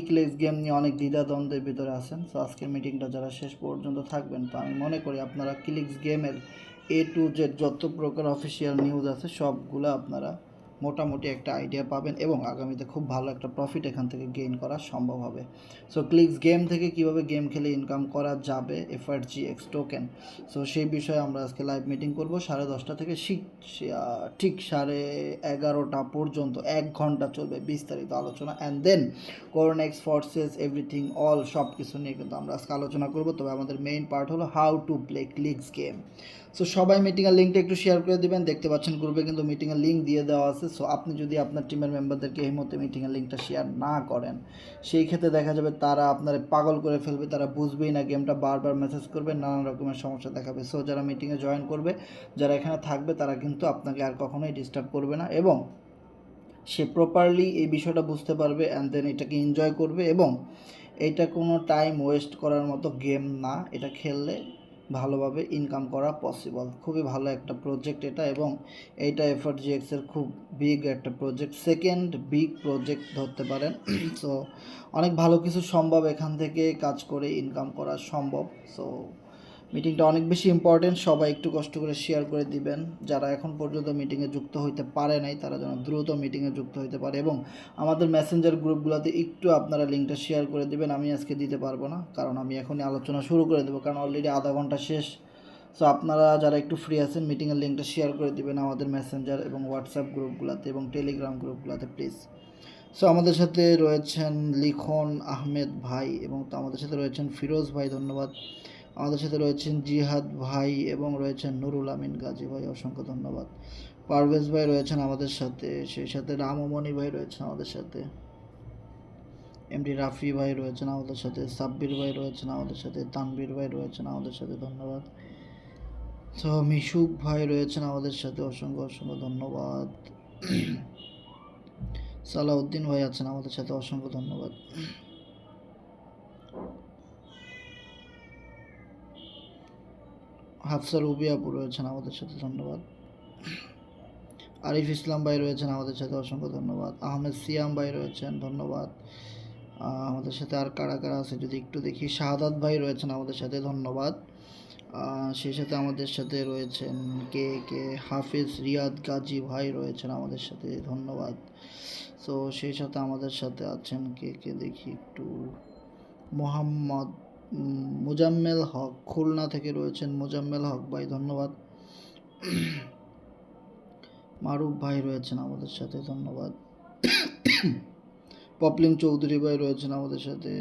Clicks game নিয়ে অনেক দ্বিধাদ্বন্দ্বের ভিতরে আছেন। সো আজকের মিটিংটা যারা শেষ পর্যন্ত থাকবেন, তো আমি মনে করি আপনারা ক্লিক্স গেমের A to Z যত প্রকার অফিসিয়াল নিউজ আছে সবগুলো আপনারা মোটামুটি একটা আইডিয়া পাবেন এবং আগামীতে খুব ভালো একটা প্রফিট এখান থেকে গেইন করা সম্ভব হবে। সো ক্লিক্স গেম থেকে কিভাবে গেম খেলে ইনকাম করা যাবে FRGX টোকেন, সো সেই বিষয়ে আমরা আজকে লাইভ মিটিং করব 10:30 থেকে ঠিক 11:30 পর্যন্ত 1 ঘন্টা চলবে বিস্তারিত আলোচনা। অ্যান্ড দেন কোরনেক্স ফোর্সেস এভরিথিং অল সব কিছু নিয়ে কিন্তু আমরা আজকে আলোচনা করব। তবে আমাদের মেইন পার্ট হলো how to play clicks game. So সবাই মিটিংয়ের লিঙ্কটা একটু শেয়ার করে দিবেন। দেখতে পাচ্ছেন গ্রুপে কিন্তু মিটিংয়ের লিঙ্ক দিয়ে দেওয়া আছে। সো আপনি যদি আপনার টিমের মেম্বারদেরকে এই মুহূর্তে মিটিংয়ের লিঙ্কটা শেয়ার না করেন, সেই ক্ষেত্রে দেখা যাবে তারা আপনার পাগল করে ফেলবে, তারা বুঝবেই না, গেমটা বারবার মেসেজ করবে, নানান রকমের সমস্যা দেখাবে। সো যারা মিটিংয়ে জয়েন করবে, যারা এখানে থাকবে, তারা কিন্তু আপনাকে আর কখনোই ডিস্টার্ব করবে না এবং সে প্রপারলি এই বিষয়টা বুঝতে পারবে অ্যান্ড দেন এটাকে এনজয় করবে। এবং এটা কোনো টাইম ওয়েস্ট করার মতো গেম না, এটা খেললে ভালোভাবে ইনকাম করা পসিবল। খুবই ভালো একটা প্রজেক্ট এটা এবং এইটা FRGXের খুব বিগ একটা প্রজেক্ট, সেকেন্ড বিগ প্রজেক্ট ধরতে পারেন। সো অনেক ভালো কিছু সম্ভব, এখান থেকে কাজ করে ইনকাম করা সম্ভব। সো মিটিংটা অনেক বেশি ইম্পর্টেন্ট, সবাই একটু কষ্ট করে শেয়ার করে দিবেন। যারা এখন পর্যন্ত মিটিংয়ে যুক্ত হইতে পারে নাই, তারা যেন দ্রুত মিটিংয়ে যুক্ত হইতে পারে এবং আমাদের মেসেঞ্জার গ্রুপগুলোতে একটু আপনারা লিঙ্কটা শেয়ার করে দিবেন। আমি আজকে দিতে পারবো না, কারণ আমি এখনই আলোচনা শুরু করে দেবো, কারণ অলরেডি আধা ঘন্টা শেষ। সো আপনারা যারা একটু ফ্রি আছেন মিটিংয়ের লিঙ্কটা শেয়ার করে দিবেন আমাদের মেসেঞ্জার এবং হোয়াটসঅ্যাপ গ্রুপগুলোতে এবং টেলিগ্রাম গ্রুপগুলোতে প্লিজ। সো আমাদের সাথে রয়েছেন লিখন আহমেদ ভাই এবং আমাদের সাথে রয়েছেন ফিরোজ ভাই, ধন্যবাদ। আমাদের সাথে রয়েছেন জিহাদ ভাই এবং রয়েছেন নুরুল আমিন গাজী ভাই, অসংখ্য ধন্যবাদ। পারভেজ ভাই রয়েছেন আমাদের সাথে, সেই সাথে রামমণি ভাই রয়েছেন আমাদের সাথে, এমডি রাফি ভাই রয়েছেন আমাদের সাথে, সাব্বির ভাই রয়েছেন আমাদের সাথে, তানবীর ভাই রয়েছেন আমাদের সাথে, ধন্যবাদ। তো মিশুক ভাই রয়েছেন আমাদের সাথে, অসংখ্য অসংখ্য ধন্যবাদ। সালাউদ্দিন ভাই আছেন আমাদের সাথে, অসংখ্য ধন্যবাদ। হাফসা রুবি আপু রয়েছেন আমাদের সাথে, ধন্যবাদ। আরিফ ইসলাম ভাই রয়েছেন আমাদের সাথে, অসংখ্য ধন্যবাদ। আহমেদ সিয়াম ভাই রয়েছেন, ধন্যবাদ। আমাদের সাথে আর কারা কারা আছে যদি একটু দেখি, শাহাদাত ভাই রয়েছেন আমাদের সাথে, ধন্যবাদ। সেই সাথে আমাদের সাথে রয়েছেন কে হাফিজ রিয়াদ গাজী ভাই রয়েছেন আমাদের সাথে, ধন্যবাদ। সো সেই সাথে আমাদের সাথে আছেন কে দেখি একটু, মোহাম্মদ মুজাম্মেল হক খুলনা থেকে রয়েছেন, মুজাম্মেল হক ভাই, ধন্যবাদ। মারুফ ভাই রয়েছেন আমাদের সাথে, ধন্যবাদ। পপলিং চৌধুরী ভাই রয়েছেন আমাদের সাথে,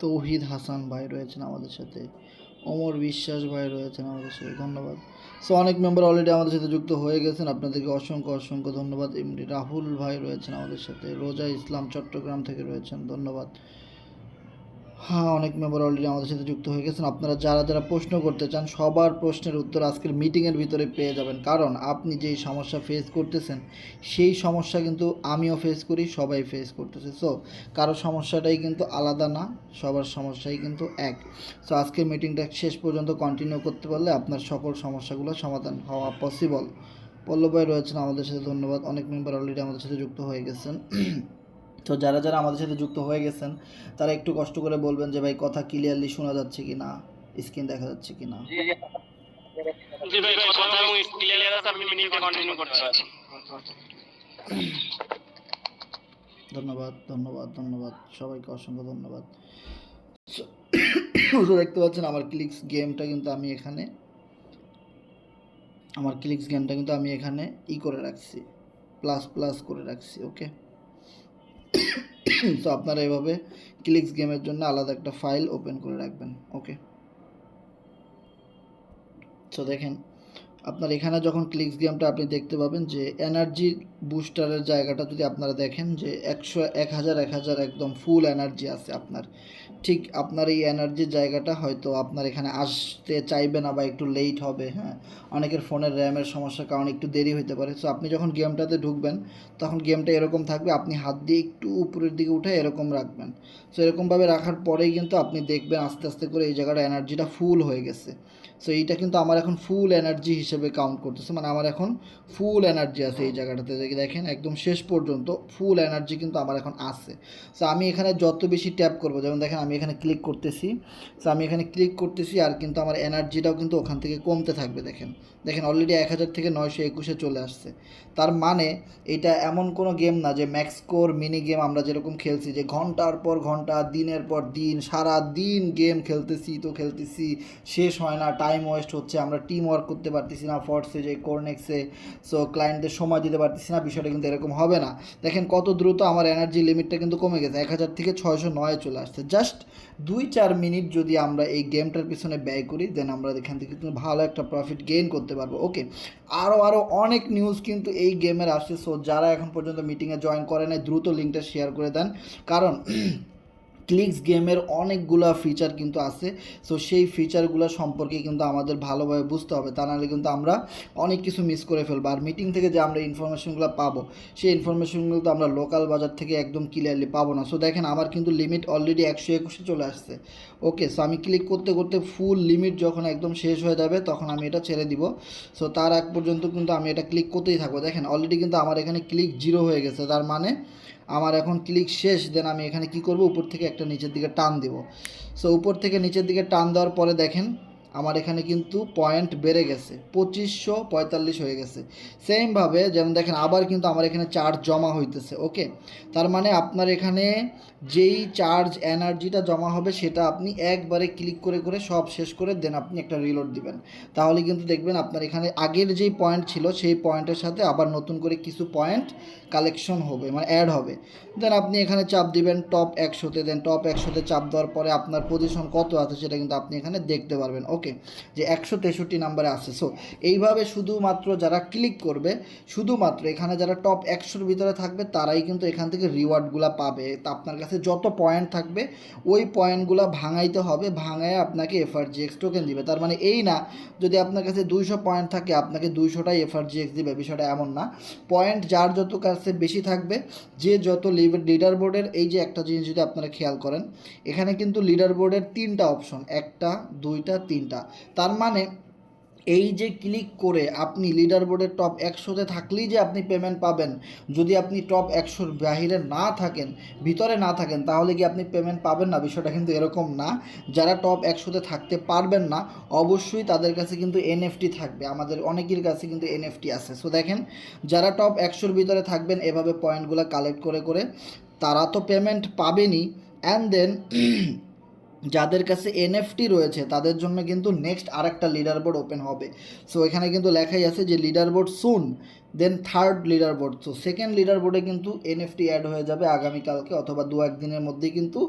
তৌহিদ হাসান ভাই রয়েছেন আমাদের সাথে, ওমর বিশ্বাস ভাই রয়েছেন আমাদের সাথে, ধন্যবাদ। সো অনেক মেম্বার অলরেডি আমাদের সাথে যুক্ত হয়ে গেছেন, আপনাদেরকে অসংখ্য অসংখ্য ধন্যবাদ। এমডি রাহুল ভাই রয়েছেন আমাদের সাথে, রোজা ইসলাম চট্টগ্রাম থেকে রয়েছেন, ধন্যবাদ। হ্যাঁ, অনেক মেম্বার অলরেডি আমাদের সাথে যুক্ত হয়ে গেছেন। আপনারা যারা যারা প্রশ্ন করতে চান সবার প্রশ্নের উত্তর আজকের মিটিংয়ের ভিতরে পেয়ে যাবেন, কারণ আপনি যেই সমস্যা ফেস করতেছেন সেই সমস্যা কিন্তু আমিও ফেস করি, সবাই ফেস করতেছে। সো কারো সমস্যাটাই কিন্তু আলাদা না, সবার সমস্যাই কিন্তু এক। সো আজকের মিটিংটা শেষ পর্যন্ত কন্টিনিউ করতে পারলে আপনার সকল সমস্যাগুলো সমাধান হওয়া পসিবল। পল্লব ভাই রয়েছেন আমাদের সাথে, ধন্যবাদ। অনেক মেম্বার অলরেডি আমাদের সাথে যুক্ত হয়ে গেছেন। তো যারা যারা আমাদের সাথে যুক্ত হয়ে গেছেন তারা একটু কষ্ট করে বলবেন যে ভাই কথা ক্লিয়ারলি শোনা যাচ্ছে কি না, স্ক্রিন দেখা যাচ্ছে কি না। ধন্যবাদ ধন্যবাদ ধন্যবাদ সবাইকে, অসংখ্য ধন্যবাদ। দেখতে পাচ্ছেন আমার ক্লিক্স গেমটা কিন্তু আমি এখানে করে রাখছি, প্লাস প্লাস করে রাখছি, ওকে। তো আপনারা এভাবে ক্লিক্স গেমের জন্য আলাদা একটা ফাইল ওপেন করে রাখবেন, ওকে। তো দেখেন আপনার এখানে যখন ক্লিক্স গেমটা আপনি দেখতে পাবেন যে এনার্জি বুস্টারের জায়গাটা যদি আপনারা দেখেন যে 100 1000 একদম ফুল এনার্জি আছে আপনার। ঠিক আপনার এই এনার্জির জায়গাটা হয়তো আপনার এখানে আসতে চাইবে না বা একটু লেট হবে, হ্যাঁ, অনেকের ফোনের র্যামের সমস্যার কারণে একটু দেরি হতে পারে। সো আপনি যখন গেমটাতে ঢুকবেন তখন গেমটা এরকম থাকবে, আপনি হাত দিয়ে একটু উপরের দিকে উঠে এরকম রাখবেন। সো এরকমভাবে রাখার পরেই কিন্তু আপনি দেখবেন আস্তে আস্তে করে এই জায়গাটা এনার্জিটা ফুল হয়ে গেছে। সো এইটা কিন্তু আমার এখন ফুল এনার্জি হিসেবে কাউন্ট করতেছে, মানে আমার এখন ফুল এনার্জি আছে এই জায়গাটাতে। দেখেন একদম শেষ পর্যন্ত ফুল এনার্জি কিন্তু আমার এখন আছে। সো আমি এখানে যত বেশি ট্যাপ করব, যেমন দেখেন আমি এখানে ক্লিক করতেছি, সো আমি এখানে ক্লিক করতেছি আর কিন্তু আমার এনার্জিটাও কিন্তু ওখান থেকে কমতে থাকবে। দেখেন দেখেন অলরেডি 1000 থেকে 921 চলে আসছে। তার মানে এটা এমন কোনো গেম না যে ম্যাক্স স্কোর মিনি গেম আমরা যেরকম খেলছি যে ঘন্টার পর ঘন্টা দিনের পর দিন সারা দিন গেম খেলতেছি শেষ হয় না, টাইম ওয়েস্ট হচ্ছে, আমরা টিম ওয়ার্ক করতে পারতেছি না ফর্সে যে কোরনেক্সে, সো ক্লায়েন্টদের সময় দিতে পারতেছি না। বিষয়টা কিন্তু এরকম হবে না। দেখেন কত দ্রুত আমার এনার্জি লিমিটটা কিন্তু কমে গেছে, 1000 থেকে 609 চলে আসছে। জাস্ট 2-4 মিনিট যদি আমরা এই গেমটার পিছনে ব্যয় করি দেন আমরা এখান থেকে কিন্তু ভালো একটা প্রফিট গেইন করতে পারবো। ওকে, আরও অনেক নিউজ কিন্তু এই গেমের আসছে। সো যারা এখন পর্যন্ত মিটিংয়ে জয়েন করে নাই দ্রুত লিঙ্কটা শেয়ার করে দেন, কারণ ক্লিক্স গেমের অনেকগুলো ফিচার কিন্তু আছে। সো সেই ফিচারগুলো সম্পর্কে কিন্তু আমাদের ভালোভাবে বুঝতে হবে, তা নাহলে কিন্তু আমরা অনেক কিছু মিস করে ফেলবো। আর মিটিং থেকে যে আমরা ইনফরমেশনগুলো পাবো সেই ইনফরমেশনগুলো তো আমরা লোকাল বাজার থেকে একদম ক্লিয়ারলি পাবো না। সো দেখেন আমার কিন্তু লিমিট অলরেডি 121 চলে আসছে। ওকে, সো আমি ক্লিক করতে করতে ফুল লিমিট যখন একদম শেষ হয়ে যাবে তখন আমি এটা ছেড়ে দিব। সো তার আগ পর্যন্ত কিন্তু আমি এটা ক্লিক করতেই থাকবো। দেখেন অলরেডি কিন্তু আমার এখানে ক্লিক 0 হয়ে গেছে, তার মানে আমার এখন ক্লিক শেষ। দেন আমি এখানে কি করব, উপর থেকে একটা নিচের দিকে টান দেব। সো উপর থেকে নিচের দিকে টান দেওয়ার পরে দেখেন আমার এখানে কিন্তু পয়েন্ট বেড়ে গেছে, 2545 হয়ে গেছে। সেমভাবে যেমন দেখেন আবার কিন্তু আমার এখানে চার্জ জমা হইতেছে। ওকে, তার মানে আপনার এখানে যেই চার্জ এনার্জিটা জমা হবে সেটা আপনি একবারে ক্লিক করে করে সব শেষ করে দেন আপনি একটা রিলোড দিবেন, তাহলে কিন্তু দেখবেন আপনার এখানে আগের যেই পয়েন্ট ছিল সেই পয়েন্টের সাথে আবার নতুন করে কিছু পয়েন্ট কালেকশন হবে, মানে অ্যাড হবে। দেন আপনি এখানে চাপ দিবেন টপ 100-তে, দেন টপ 100-তে চাপ দেওয়ার পরে আপনার পজিশন কত আছে সেটা কিন্তু আপনি এখানে দেখতে পারবেন। ওকে, যে 163 নাম্বারে আছে। সো এইভাবে শুধুমাত্র যারা ক্লিক করবে, শুধুমাত্র এখানে যারা টপ 100-র ভিতরে থাকবে তারাই কিন্তু এখান থেকে রিওয়ার্ডগুলো পাবে। তা আপনার কাছে যত পয়েন্ট থাকবে ওই পয়েন্টগুলো ভাঙাইতে হবে, ভাঙায় আপনাকে এফআরজিএক্স টোকেন দিবে। তার মানে এই না যদি আপনার কাছে 200 পয়েন্ট থাকে আপনাকে 200টাই এফআরজিএক্স দিবে, বিষয়টা এমন না। পয়েন্ট যার যত কাছে বেশি থাকবে, যে যত লিডার বোর্ডের এই যে একটা জিনিস যদি আপনারা খেয়াল করেন, এখানে কিন্তু লিডার বোর্ডের 3টা অপশন, 1টা 2টা 3টা। তার মানে এই যে ক্লিক করে আপনি লিডার বোর্ডের টপ 100-তে থাকলেই যে আপনি পেমেন্ট পাবেন, যদি আপনি টপ 100-র বাহিরে না থাকেন, ভিতরে না থাকেন, তাহলে কি আপনি পেমেন্ট পাবেন না? বিষয়টা কিন্তু এরকম না। যারা টপ 100-তে থাকতে পারবেন না অবশ্যই তাদের কাছে কিন্তু এনএফটি থাকবে, আমাদের অনেকের কাছে কিন্তু এনএফটি আছে। সো দেখেন যারা টপ 100-র ভিতরে থাকবেন এভাবে পয়েন্টগুলো কালেক্ট করে করে তারা তো পেমেন্ট পাবেনই, অ্যান্ড দেন যাদের কাছে এনএফটি রয়েছে তাদের জন্য কিন্তু নেক্সট আরেকটা লিডার বোর্ড ওপেন হবে। সো এখানে কিন্তু লেখাই আছে যে leader board soon, then third leader board. So second leader বোর্ডে কিন্তু এনএফটি অ্যাড হয়ে যাবে আগামীকালকে অথবা 2-1 দিনের মধ্যেই। কিন্তু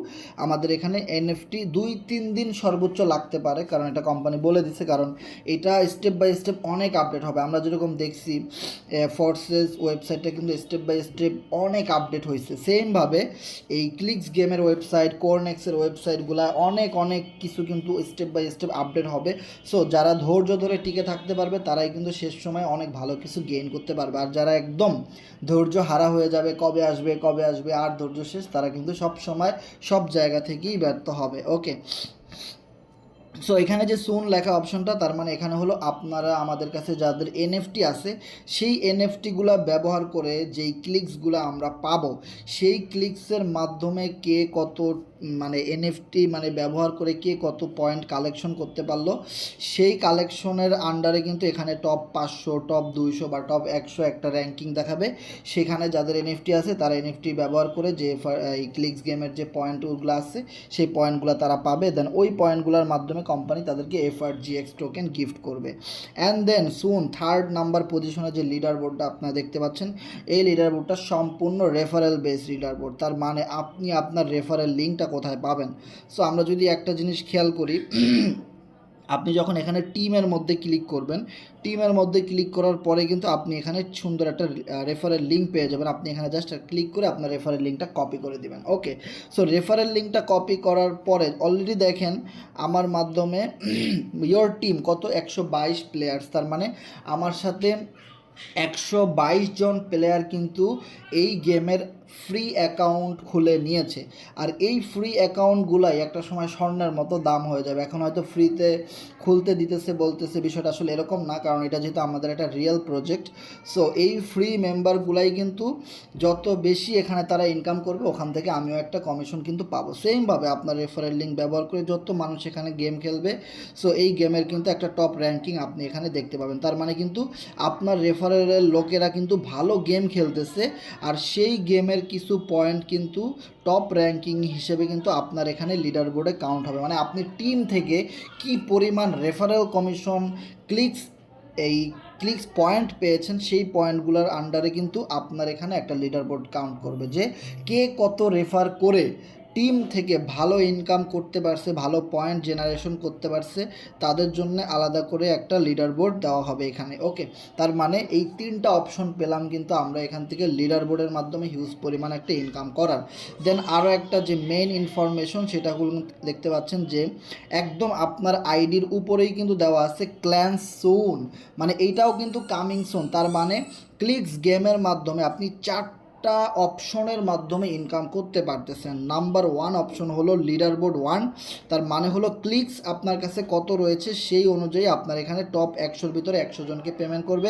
আমাদের এখানে এনএফটি 2-3 দিন সর্বোচ্চ লাগতে পারে, কারণ এটা কোম্পানি বলে দিচ্ছে, কারণ এটা স্টেপ বাই স্টেপ অনেক আপডেট হবে। আমরা যেরকম দেখছি ফোর্সেস ওয়েবসাইটটা কিন্তু স্টেপ বাই স্টেপ অনেক আপডেট হয়েছে, সেমভাবে এই ক্লিক্স গেমের ওয়েবসাইট, কোরনেক্সের ওয়েবসাইটগুলো অনেক কিছু কিন্তু স্টেপ বাই স্টেপ আপডেট হবে। সো যারা ধৈর্য ধরে টিকে থাকতে পারবে তারাই কিন্তু শেষ সময় অনেক ভালো কিছু গেইন করতে পারবে, আর যারা একদম ধৈর্য হারা হয়ে যাবে কবে আসবে আর ধৈর্য শেষ, তারা কিন্তু সব সময় সব জায়গা থেকেই ব্যর্থ হবে। ওকে, সো এখানে যে সুন লেখা অপশনটা, তার মানে এখানে হলো আপনারা আমাদের কাছে যাদের এনএফটি আছে সেই এনএফটিগুলো ব্যবহার করে যেই ক্লিক্সগুলো আমরা পাবো সেই ক্লিক্সের মাধ্যমে কে কত মানে এনএফটি মানে ব্যবহার করে কে কত পয়েন্ট কালেকশন করতে পারলো সেই কালেকশনের আন্ডারে কিন্তু এখানে টপ 500, টপ 200 বা টপ 100 একটা র্যাঙ্কিং দেখাবে। সেখানে যাদের এনএফটি আছে তারা এনএফটি ব্যবহার করে যে এই ক্লিক্স গেমের যে পয়েন্টগুলো আছে সেই পয়েন্টগুলো তারা পাবে। দেন ওই পয়েন্টগুলোর মাধ্যমে কোম্পানি তাদেরকে এফআরজিএক্স টোকেন গিফট করবে। And then soon third number পজিশনে যে লিডার বোর্ডটা আপনারা দেখতে পাচ্ছেন, এই লিডার বোর্ডটা সম্পূর্ণ রেফারেল বেস লিডার বোর্ড। তার মানে আপনি আপনার রেফারেল লিঙ্কটা কোথায় পাবেন? সো আমরা যদি একটা জিনিস খেয়াল করি আপনি যখন এখানে টিমের মধ্যে ক্লিক করবেন, টিমের মধ্যে ক্লিক করার পরে কিন্তু আপনি এখানে সুন্দর একটা রেফারেল লিঙ্ক পেয়ে যাবেন। আপনি এখানে জাস্ট ক্লিক করে আপনার রেফারেল লিঙ্কটা কপি করে দিবেন। ওকে, সো রেফারেল লিঙ্কটা কপি করার পরে অলরেডি দেখেন আমার মাধ্যমে ইয়োর টিম কত 122 প্লেয়ার্স, তার মানে আমার সাথে 122 জন প্লেয়ার কিন্তু এই গেমের ফ্রি অ্যাকাউন্ট খুলে নিয়েছে। আর এই ফ্রি অ্যাকাউন্টগুলাই একটা সময় স্বর্ণের মতো দাম হয়ে যাবে। এখন হয়তো ফ্রিতে খুলতে দিতেছে বলতেছে, বিষয়টা আসলে এরকম না, কারণ এটা যেহেতু আমাদের একটা রিয়েল প্রজেক্ট। সো এই ফ্রি মেম্বারগুলাই কিন্তু যত বেশি এখানে তারা ইনকাম করবে, ওখান থেকে আমিও একটা কমিশন কিন্তু পাবো। সেমভাবে আপনার রেফারেল লিঙ্ক ব্যবহার করে যত মানুষ এখানে গেম খেলবে, সো এই গেমের কিন্তু একটা টপ র্যাঙ্কিং আপনি এখানে দেখতে পাবেন। তার মানে কিন্তু আপনার রেফারেলের লোকেরা কিন্তু ভালো গেম খেলতেছে, আর সেই গেমের কিছু পয়েন্ট কিন্তু টপ র্যাঙ্কিং হিসেবে কিন্তু আপনার এখানে লিডার বোর্ডে কাউন্ট হবে। মানে আপনি টিম থেকে কি পরিমাণ রেফারেল কমিশন, ক্লিকস, এই ক্লিকস পয়েন্ট পেয়েছেন, সেই পয়েন্টগুলোর আন্ডারে কিন্তু আপনার এখানে একটা লিডার বোর্ড কাউন্ট করবে যে কে কত রেফার করে টিম থেকে ভালো ইনকাম করতে পারছে, ভালো পয়েন্ট জেনারেশন করতে পারছে, তাদের জন্য আলাদা করে একটা লিডার বোর্ড দেওয়া হবে এখানে। ওকে, তার মানে এই 3টা অপশন পেলাম কিন্তু আমরা এখান থেকে লিডার বোর্ডের মাধ্যমে হিউজ পরিমাণ একটা ইনকাম করার। দেন আরও একটা যে মেইন ইনফরমেশন সেটা হলো দেখতে পাচ্ছেন যে একদম আপনার আইডির উপরেই কিন্তু দেওয়া আছে ক্ল্যান সুন, মানে এইটাও কিন্তু কামিং সুন। তার মানে ক্লিকস গেমের মাধ্যমে আপনি 4টা অপশনের মাধ্যমে ইনকাম করতে পারতেছেন। নাম্বার 1 অপশন হলো লিডার বোর্ড 1, তার মানে হলো ক্লিকস আপনার কাছে কত রয়েছে সেই অনুযায়ী আপনার এখানে টপ 100-র ভিতরে 100 জনকে পেমেন্ট করবে।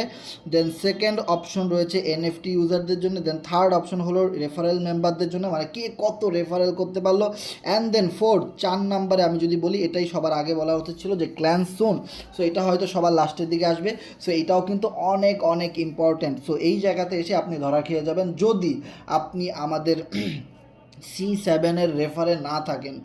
দেন সেকেন্ড অপশন রয়েছে এনএফটি ইউজারদের জন্য। দেন থার্ড অপশন হলো রেফারেল মেম্বারদের জন্য, মানে কে কত রেফারেল করতে পারলো। অ্যান্ড দেন ফোর্থ 4 নম্বরে আমি যদি বলি, এটাই সবার আগে বলা উচিত ছিল, যে ক্ল্যান সোন। সো এটা হয়তো সবার লাস্টের দিকে আসবে। সো এটাও কিন্তু অনেক অনেক ইম্পর্ট্যান্ট। সো এই জায়গাতে এসে আপনি ধরা খেয়ে যাবেন যদি আপনি আমাদের C7-এর রেফারে না থাকেন,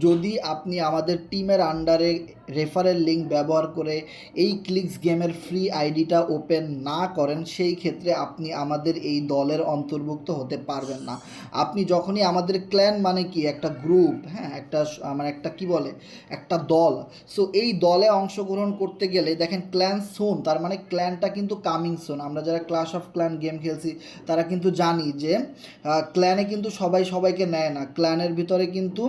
যদি আপনি আমাদের টিমের আন্ডারে রেফারেল লিঙ্ক ব্যবহার করে এই ক্লিকস গেমের ফ্রি আইডিটা ওপেন না করেন, সেই ক্ষেত্রে আপনি আমাদের এই দলের অন্তর্ভুক্ত হতে পারবেন না। আপনি যখনই আমাদের ক্ল্যান মানে কি একটা গ্রুপ, হ্যাঁ, একটা মানে একটা কি বলে একটা দল। সো এই দলে অংশগ্রহণ করতে গেলে দেখেন ক্ল্যান সোন, তার মানে ক্ল্যানটা কিন্তু কামিং সোন। আমরা যারা ক্লাশ অফ ক্ল্যান গেম খেলছি তারা কিন্তু জানি যে ক্ল্যানে কিন্তু সবাই সবাইকে নেয় না। ক্ল্যানের ভিতরে কিন্তু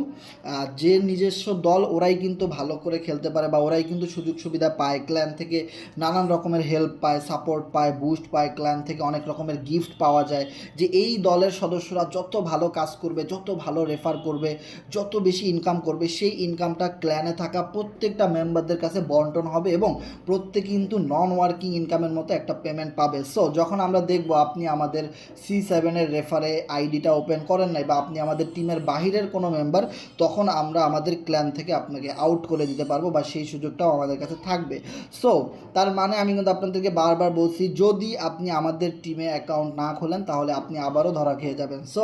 যে নিজস্ব দল ওরাই কিন্তু ভালো করে খেলতে পারে, বা ওরাই কিন্তু সুযোগ সুবিধা পায় ক্ল্যান থেকে, নানান রকমের হেল্প পায়, সাপোর্ট পায়, বুস্ট পায়, ক্ল্যান থেকে অনেক রকমের গিফট পাওয়া যায়। যে এই দলের সদস্যরা যত ভালো কাজ করবে, যত ভালো রেফার করবে, যত বেশি ইনকাম করবে, সেই ইনকামটা ক্ল্যানে থাকা প্রত্যেকটা মেম্বারদের কাছে বন্টন হবে, এবং প্রত্যেকে কিন্তু নন ওয়ার্কিং ইনকামের মতো একটা পেমেন্ট পাবে। সো যখন আমরা দেখব আপনি আমাদের C7-এর রেফারে আইডিটা ওপেন করেন নাই, বা আপনি আমাদের টিমের বাহিরের কোনো মেম্বার, তখন আমরা আমাদের ক্ল্যান থেকে আপনাকে আউট করে দিতে পারবো, বা সেই সুযোগটাও আমাদের কাছে থাকবে। সো তার মানে আমি কিন্তু আপনাদেরকে বারবার বলছি, যদি আপনি আমাদের টিমে অ্যাকাউন্ট না খোলেন তাহলে আপনি আবারও ধরা খেয়ে যাবেন। সো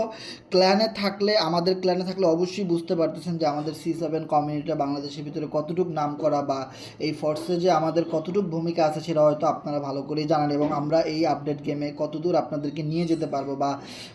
ক্ল্যানে থাকলে, আমাদের ক্ল্যানে থাকলে অবশ্যই বুঝতে পারতেছেন যে আমাদের C7 কমিউনিটিটা বাংলাদেশের ভিতরে কতটুকু নাম করা, বা এই ফোর্সে যে আমাদের কতটুকু ভূমিকা আছে সেটা হয়তো আপনারা ভালো করেই জানেন, এবং আমরা এই আপডেট গেমে কতদূর আপনাদেরকে নিয়ে যেতে পারবো বা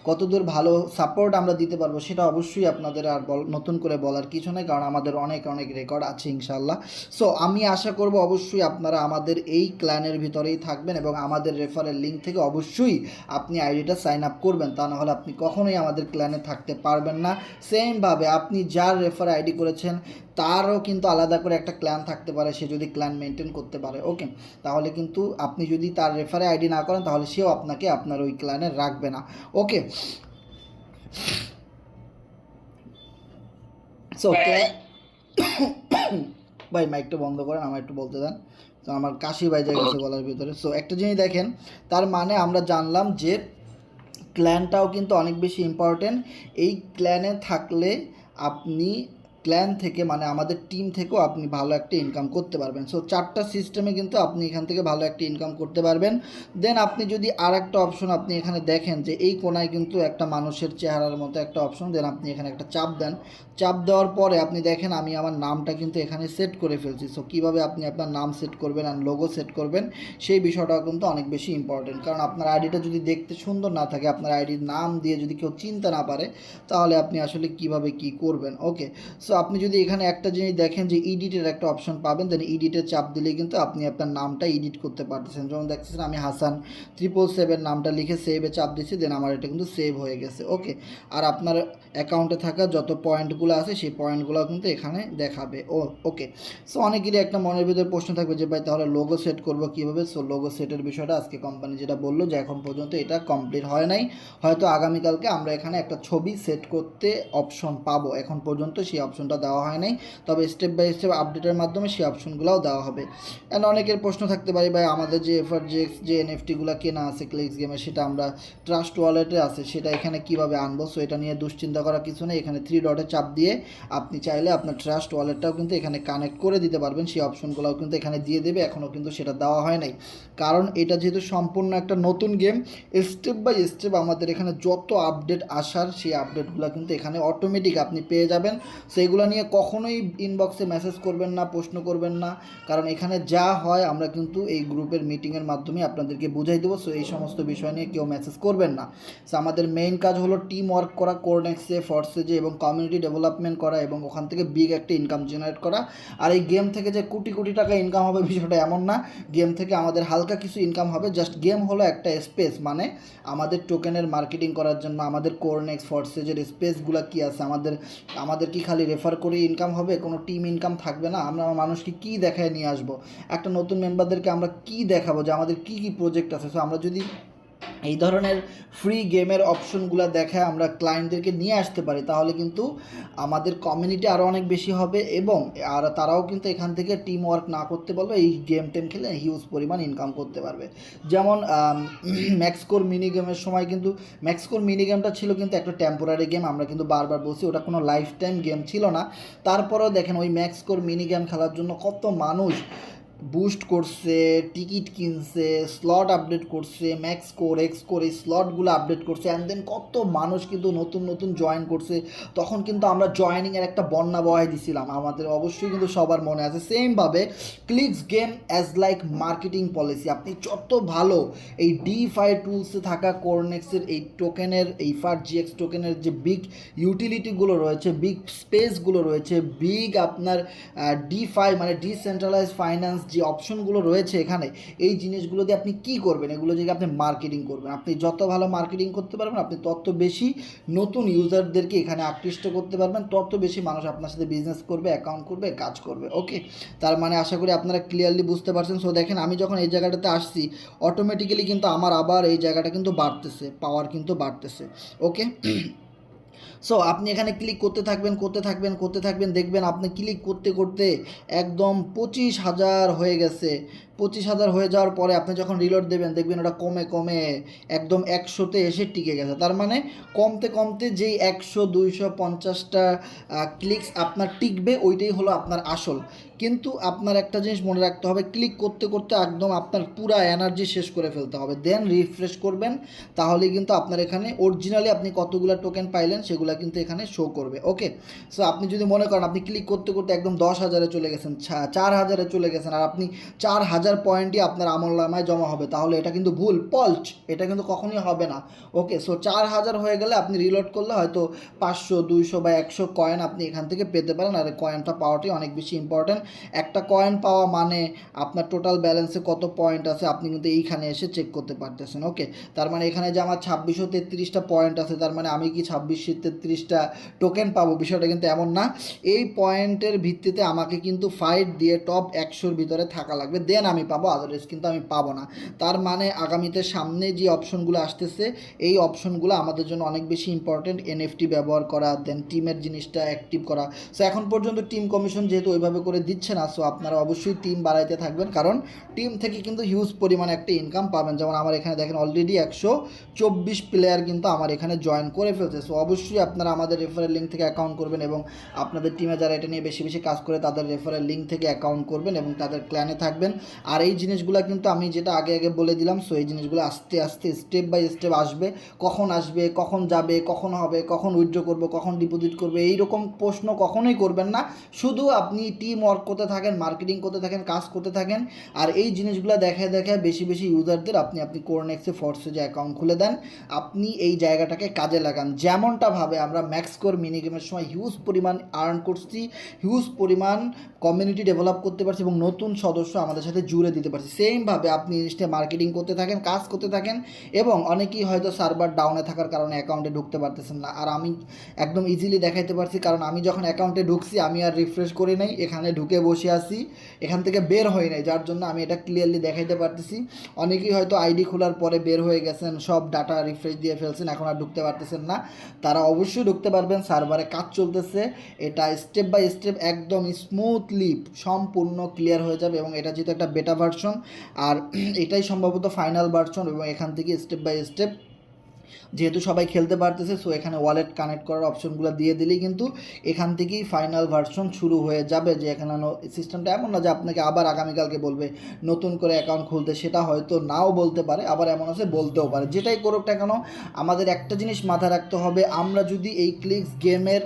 কতদূর ভালো সাপোর্ট আমরা দিতে পারবো সেটা অবশ্যই আপনাদের আর নতুন করে বলার কিছু নেই, কারণ আমাদের অনেক অনেক রেকর্ড আছে ইনশাল্লাহ। সো আমি আশা করব অবশ্যই আপনারা আমাদের এই ক্ল্যানের ভিতরেই থাকবেন, এবং আমাদের রেফারেল লিঙ্ক থেকে অবশ্যই আপনি আইডিটা সাইন আপ করবেন, তা না হলে আপনি কখনোই আমাদের ক্ল্যানে থাকতে পারবেন না। সেমভাবে আপনি যার রেফারে আইডি করেছেন তারও কিন্তু আলাদা করে একটা ক্ল্যান থাকতে পারে, সে যদি ক্ল্যান মেনটেন করতে পারে। ওকে, তাহলে কিন্তু আপনি যদি তার রেফারে আইডি না করেন তাহলে সেও আপনাকে আপনার ওই ক্ল্যানে রাখবে না। ওকে, সো ভাই মাইকটা বন্ধ করেন, আমার একটু বলতে দেন, তো আমার কাশি বাইজে গেছে গলার ভিতরে। সো একটা জিনিস দেখেন, তার মানে আমরা জানলাম যে ক্ল্যানটাও কিন্তু অনেক বেশি ইম্পর্টেন্ট। এই ক্ল্যানে থাকলে আপনি ক্ল্যান থেকে, মানে আমাদের টিম থেকেও আপনি ভালো একটা ইনকাম করতে পারবেন। সো 4টা সিস্টেমে কিন্তু আপনি এখান থেকে ভালো একটা ইনকাম করতে পারবেন। দেন আপনি যদি আর একটা অপশন আপনি এখানে দেখেন যে এই কোনায় কিন্তু একটা মানুষের চেহারার মতো একটা অপশন, দেন আপনি এখানে একটা চাপ দেন। চাপ দেওয়ার পরে আপনি দেখেন আমি আমার নামটা কিন্তু এখানে সেট করে ফেলছি। সো কীভাবে আপনি আপনার নাম সেট করবেন আর লোগো সেট করবেন সেই বিষয়টাও কিন্তু অনেক বেশি ইম্পর্টেন্ট, কারণ আপনার আইডিটা যদি দেখতে সুন্দর না থাকে, আপনার আইডির নাম দিয়ে যদি কেউ চিনতে না পারে, তাহলে আপনি আসলে কিভাবে কি করবেন। ওকে, সো সো আপনি যদি এখানে একটা জিনিস দেখেন যে এডিটের একটা অপশন পাবেন, দেন এডিটে চাপ দিলে কিন্তু আপনি আপনার নামটা এডিট করতে পারতেছেন। যেমন দেখতেছেন আমি হাসান 777 নামটা লিখে সেভে চাপ দিচ্ছি, দেন আমার এটা কিন্তু সেভ হয়ে গেছে। ওকে, আর আপনার অ্যাকাউন্টে থাকা যত পয়েন্টগুলো আছে সেই পয়েন্টগুলো কিন্তু এখানে দেখাবে। ওকে, সো অনেকেরই একটা মনের ভিতরে প্রশ্ন থাকবে যে ভাই তাহলে লোগো সেট করবো কীভাবে। সো লোগো সেটের বিষয়টা আজকে কোম্পানি যেটা বললো যে এখন পর্যন্ত এটা কমপ্লিট হয় নাই, হয়তো আগামীকালকে আমরা এখানে একটা ছবি সেট করতে অপশন পাবো। এখন পর্যন্ত সেই অপশনটা দেওয়া হয় নাই, তবে স্টেপ বাই স্টেপ আপডেটের মাধ্যমে সেই অপশনগুলোও দেওয়া হবে। অ্যান্ড অনেকের প্রশ্ন থাকতে পারে ভাই আমাদের যে এফআরজিএক্স যে এনএফটিগুলো কেনা আছে ক্লিক্স গেমে, সেটা আমরা ট্রাস্ট ওয়ালেটে আছে, সেটা এখানে কীভাবে আনবো। সো এটা নিয়ে দুশ্চিন্তা করার কিছু নেই। এখানে 3 ডটে চাপ দিয়ে আপনি চাইলে আপনার ট্রাস্ট ওয়ালেটটাও কিন্তু এখানে কানেক্ট করে দিতে পারবেন, সেই অপশনগুলোও কিন্তু এখানে দিয়ে দেবে। এখনও কিন্তু সেটা দেওয়া হয় নাই, কারণ এটা যেহেতু সম্পূর্ণ একটা নতুন গেম, স্টেপ বাই স্টেপ আমাদের এখানে যত আপডেট আসার সেই আপডেটগুলো কিন্তু এখানে অটোমেটিক আপনি পেয়ে যাবেন। সেইগুলো নিয়ে কখনোই ইনবক্সে মেসেজ করবেন না, প্রশ্ন করবেন না, কারণ এখানে যা হয় আমরা কিন্তু এই গ্রুপের মিটিংয়ের মাধ্যমে আপনাদেরকে বুঝাই দেবো। সো এই সমস্ত বিষয় নিয়ে কেউ মেসেজ করবেন না। সো আমাদের মেইন কাজ হলো টিম ওয়ার্ক করা, কোরনেক্সে ফর্সেজে এবং কমিউনিটি ডেভেলপমেন্ট করা এবং ওখান থেকে বিগ একটা ইনকাম জেনারেট করা। আর এই গেম থেকে যে কোটি কোটি টাকা ইনকাম হবে বিষয়টা এমন না, গেম থেকে আমাদের হালকা কিছু ইনকাম হবে। জাস্ট গেম হলো একটা স্পেস, মানে আমাদের টোকেনের মার্কেটিং করার জন্য আমাদের কোরনেক্স ফর্সেজের স্পেসগুলো কী আছে, আমাদের কি খালি রেফার করে ইনকাম হবে, কোনো টিম ইনকাম থাকবে না। আমরা মানুষকে কী দেখায় নিয়ে আসবো, একটা নতুন মেম্বারদেরকে আমরা কী দেখাবো যে আমাদের কী কী প্রজেক্ট আছে। সো আমরা যদি এই ধরনের ফ্রি গেমের অপশনগুলো দেখায় আমরা ক্লায়েন্টদেরকে নিয়ে আসতে পারি, তাহলে কিন্তু আমাদের কমিউনিটি আরও অনেক বেশি হবে এবং আর তারাও কিন্তু এখান থেকে টিম ওয়ার্ক না করতে পারবে, এই গেম টেম খেলে হিউজ পরিমাণ ইনকাম করতে পারবে। যেমন ম্যাক্সকোর মিনি গেমের সময় কিন্তু ম্যাক্সকোর মিনি গেমটা ছিল কিন্তু একটা টেম্পোরারি গেম, আমরা কিন্তু বারবার বলছি ওটা কোনো লাইফ টাইম গেম ছিল না। তারপরেও দেখেন ওই ম্যাক্সকোর মিনি গেম খেলার জন্য কত মানুষ বুস্ট করছে, টিকিট কিনছে, স্লট আপডেট করছে, ম্যাক্স কোর এক্স কোর এই স্লটগুলো আপডেট করছে, অ্যান্ড দেন কত মানুষ কিন্তু নতুন নতুন জয়েন করছে। তখন কিন্তু আমরা জয়েনিংয়ের একটা বন্যা বহাই দিছিলাম, আমাদের অবশ্যই কিন্তু সবার মনে আছে। সেমভাবে clicks game as like marketing policy, আপনি যত ভালো এই ডিফাই টুলসে থাকা কোরনেক্সের এই টোকেনের এই এফআরজিএক্স টোকেনের যে বিগ ইউটিলিটিগুলো রয়েছে, বিগ স্পেসগুলো রয়েছে, বিগ আপনার ডিফাই মানে ডিসেন্ট্রালাইজ ফাইন্যান্স যে অপশনগুলো রয়েছে এখানে, এই জিনিসগুলো দিয়ে আপনি কী করবেন, এগুলো দিয়ে আপনি মার্কেটিং করবেন। আপনি যত ভালো মার্কেটিং করতে পারবেন, আপনি তত বেশি নতুন ইউজারদেরকে এখানে আকৃষ্ট করতে পারবেন, তত বেশি মানুষ আপনার সাথে বিজনেস করবে, অ্যাকাউন্ট করবে, কাজ করবে। ওকে, তার মানে আশা করি আপনারা ক্লিয়ারলি বুঝতে পারছেন। সো দেখেন আমি যখন এই জায়গাটাতে আসছি অটোমেটিক্যালি কিন্তু আমার আবার এই জায়গাটা কিন্তু বাড়তেছে, পাওয়ার কিন্তু বাড়তেছে। ওকে, সো আপনি এখানে ক্লিক করতে থাকবেন, দেখবেন আপনি ক্লিক করতে করতে একদম 25,000 হয়ে গেছে। 25,000 হয়ে যাওয়ার পরে আপনি যখন রিলোড দেবেন দেখবেন ওটা কমে কমে একদম 100তে এসে টিকে গেছে। তার মানে কমতে কমতে যেই 100, 250টা ক্লিকস আপনার টিকবে ওইটাই হলো আপনার আসল। কিন্তু আপনার একটা জিনিস মনে রাখতে হবে, ক্লিক করতে করতে একদম আপনার পুরা এনার্জি শেষ করে ফেলতে হবে, দেন রিফ্রেশ করবেন, তাহলে কিন্তু আপনার এখানে অরিজিনালি আপনি কতগুলো টোকেন পাইলেন সেগুলো কিন্তু এখানে শো করবে। ওকে, সো আপনি যদি মনে করেন আপনি ক্লিক করতে করতে একদম 10,000-এ চলে গেছেন, 4,000-এ চলে গেছেন, আর আপনি 4,000 পয়েন্টই আপনার আমলনামায় জমা হবে, তাহলে এটা কিন্তু ভুল পল্চ, এটা কিন্তু কখনই হবে না। ওকে, সো 4,000 হয়ে গেলে আপনি রিলোড করলে হয়তো 500, 200 বা 100 কয়েন আপনি এখান থেকে পেতে পারেন। আর কয়েনটা পাওয়াটাই অনেক বেশি ইম্পর্ট্যান্ট। একটা কয়েন পাওয়া মানে আপনার টোটাল ব্যালেন্সে কত পয়েন্ট আছে আপনি কিন্তু এইখানে এসে চেক করতে পারতেছেন। ওকে, তার মানে এখানে যে আমার 2633টা পয়েন্ট আছে, তার মানে আমি কি 2633টা টোকেন পাবো, বিষয়টা কিন্তু এমন না। এই পয়েন্টের ভিত্তিতে আমাকে কিন্তু ফাইট দিয়ে টপ 100-র ভিতরে থাকা লাগবে, দেন আমি পাবো, আদারওয়াইজ কিন্তু আমি পাবো না। তার মানে আগামীতে সামনে যে অপশনগুলো আসতেছে এই অপশনগুলো আমাদের জন্য অনেক বেশি ইম্পর্টেন্ট। এনএফটি ব্যবহার করা, দেন টিমের জিনিসটা অ্যাক্টিভ করা। সো এখন পর্যন্ত টিম কমিশন যেহেতু ওইভাবে করে দিচ্ছে না, সো আপনারা অবশ্যই টিম বাড়াইতে থাকবেন, কারণ টিম থেকে কিন্তু হিউজ পরিমাণে একটা ইনকাম পাবেন। যেমন আমার এখানে দেখেন অলরেডি 124 প্লেয়ার কিন্তু আমার এখানে জয়েন করে ফেলছে। সো অবশ্যই আপনারা আমাদের রেফারেল লিঙ্ক থেকে অ্যাকাউন্ট করবেন এবং আপনাদের টিমে যারা এটা নিয়ে বেশি বেশি কাজ করে তাদের রেফারেল লিঙ্ক থেকে অ্যাকাউন্ট করবেন এবং তাদের ক্ল্যানে থাকবেন। আর এই জিনিসগুলো কিন্তু আমি যেটা আগে আগে বলে দিলাম, সো এই জিনিসগুলো আস্তে আস্তে স্টেপ বাই স্টেপ আসবে, কখন যাবে, কখন হবে, কখন উইথড্র করবো, কখন ডিপোজিট করবে, এইরকম প্রশ্ন কখনোই করবেন না। শুধু আপনি টিম ওয়ার্ক করতে থাকেন, মার্কেটিং করতে থাকেন, কাজ করতে থাকেন, আর এই জিনিসগুলো দেখায় বেশি বেশি ইউজারদের আপনি কোরনেক্সে ফর্সে যে অ্যাকাউন্ট খুলে দেন, আপনি এই জায়গাটাকে কাজে লাগান। যেমনটাভাবে আমরা ম্যাক্স কোর মিনি গেমের সময় হিউজ পরিমাণ আর্ন করছি, হিউজ পরিমাণ কমিউনিটি ডেভেলপ করতে পারছি এবং নতুন সদস্য আমাদের সাথে জুড়ে দিতে পারছি, সেমভাবে আপনি জিনিসটা মার্কেটিং করতে থাকেন, কাজ করতে থাকেন। এবং অনেকেই হয়তো সার্ভার ডাউনে থাকার কারণে অ্যাকাউন্টে ঢুকতে পারতেছেন না, আর আমি একদম ইজিলি দেখাইতে পারছি, কারণ আমি যখন অ্যাকাউন্টে ঢুকছি আমি আর রিফ্রেশ করি নাই, এখানে ঢুকে বসে আছি, এখান থেকে বের হই নাই, যার জন্য আমি এটা ক্লিয়ারলি দেখাইতে পারতেছি। অনেকেই হয়তো আইডি খোলার পরে বের হয়ে গেছেন, সব ডাটা রিফ্রেশ দিয়ে ফেলছেন, এখন আর ঢুকতে পারতেছেন না, তারা অবশ্যই ঢুকতে পারবেন। সার্ভারে কাজ চলতেছে, এটা স্টেপ বাই স্টেপ একদম স্মুথলি সম্পূর্ণ ক্লিয়ার হয়ে যাবে। এবং এটা যেহেতু একটা বেটা ভার্সন, আর এটাই সম্ভবত ফাইনাল ভার্সন, এবং এখান থেকে স্টেপ বাই স্টেপ যেহেতু সবাই খেলতে পারতেছে, সো এখানে ওয়ালেট কানেক্ট করার অপশনগুলো দিয়ে দিলেই কিন্তু এখান থেকেই ফাইনাল ভার্সন শুরু হয়ে যাবে। যে এখানে সিস্টেমটা এমন না যে আপনাকে আবার আগামীকালকে বলবে নতুন করে অ্যাকাউন্ট খুলতে, সেটা হয়তো নাও বলতে পারে, আবার এমন আছে বলতেও পারে। যেটাই করুক না কেন, আমাদের একটা জিনিস মাথায় রাখতে হবে, আমরা যদি এই ক্লিক্স গেমের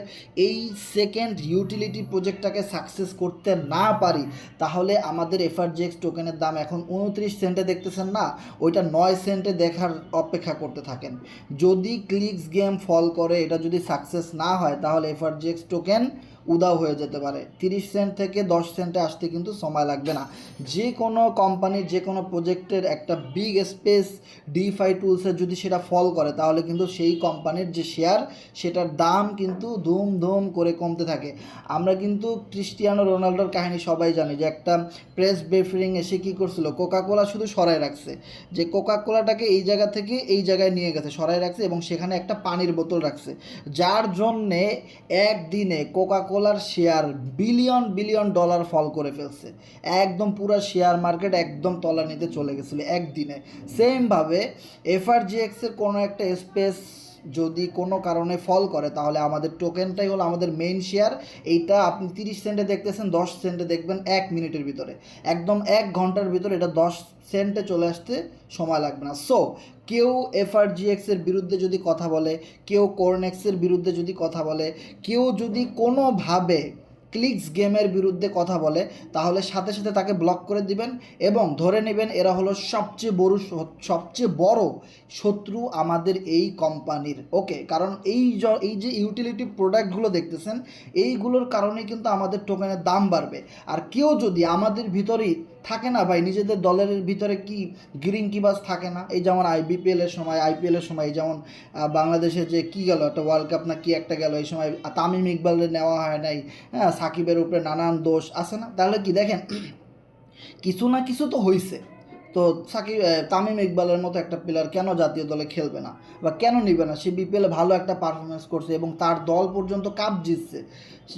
এই সেকেন্ড ইউটিলিটি প্রজেক্টটাকে সাকসেস করতে না পারি, তাহলে আমাদের এফআরজিএক্স টোকেনের দাম এখন 29 সেন্টে দেখতেছেন না, ওইটা 9 সেন্টে দেখার অপেক্ষা করতে থাকেন। যদি ক্লিক্স গেম ফল করে, এটা যদি সাকসেস না হয়, তাহলে এফআরজিএক্স টোকেন উদাও হয়ে যেতে পারে। 30 সেন্ট থেকে 10 সেন্টে আসতে কিন্তু সময় লাগবে না। যে কোনো কোম্পানির যে কোনো প্রজেক্টের একটা বিগ স্পেস ডিফাই টুলসে যদি সেটা ফল করে, তাহলে কিন্তু সেই কোম্পানির যে শেয়ার, সেটার দাম কিন্তু ধুম ধুম করে কমতে থাকে। আমরা কিন্তু ক্রিস্টিয়ানো রোনাল্ডোর কাহিনী সবাই জানি, যে একটা প্রেস ব্রিফিং এসে কী করছিল, কোকাকোলা শুধু সরাই রাখছে, যে কোকাকোলাটাকে এই জায়গা থেকে এই জায়গায় নিয়ে গেছে, সরাই রাখছে, এবং সেখানে একটা পানির বোতল রাখছে, যার জন্যে একদিনে কোকাকোলার শেয়ার বিলিয়ন বিলিয়ন ডলার ফল করে ফেলছে, একদম পুরো শেয়ার মার্কেট একদম তলানিতে চলে গেছিলো একদিনে। সেমভাবে এফআরজিএক্সের কোনো একটা স্পেস যদি কোনো কারণে ফল করে, তাহলে আমাদের টোকেনটাই হলো আমাদের মেইন শেয়ার। এইটা আপনি 30 সেন্টে দেখতেছেন, 10 সেন্টে দেখবেন 1 মিনিটের ভিতরে, একদম 1 ঘন্টার ভিতরে এটা 10 সেন্টে চলে আসতে সময় লাগবে না। সো কেউ এফআরজিএক্সের বিরুদ্ধে যদি কথা বলে, কেউ কোরনেক্সের বিরুদ্ধে যদি কথা বলে, কেউ যদি কোনোভাবে ক্লিক্স গেমের বিরুদ্ধে কথা বলে, তাহলে সাথে সাথে তাকে ব্লক করে দিবেন এবং ধরে নেবেন এরা হলো সবচেয়ে বড় শত্রু আমাদের এই কোম্পানির। ওকে, কারণ এই যে ইউটিলিটি প্রোডাক্টগুলো দেখতেছেন, এইগুলোর কারণে কিন্তু আমাদের টোকেনের দাম বাড়বে। আর কেউ যদি আমাদের ভিতরেই থাকে না ভাই, নিজেদের দলের ভিতরে কি গিরিঙ্কিবাজ থাকে না, এই যেমন আইপিএলের সময় যেমন বাংলাদেশে যে কি গেল, একটা ওয়ার্ল্ড কাপ না কি একটা গেল, এই সময় তামিম ইকবালের নেওয়া হয় নাই, হ্যাঁ, সাকিবের উপরে নানান দোষ আছে না, তাহলে কি দেখেন কিছু না কিছু তো হইছে। তো তামিম ইকবালের মতো একটা প্লেয়ার কেন জাতীয় দলে খেলবে না বা কেন নিবে না? সে বিপিএলে ভালো একটা পারফরমেন্স করছে এবং তার দল পর্যন্ত কাপ জিতছে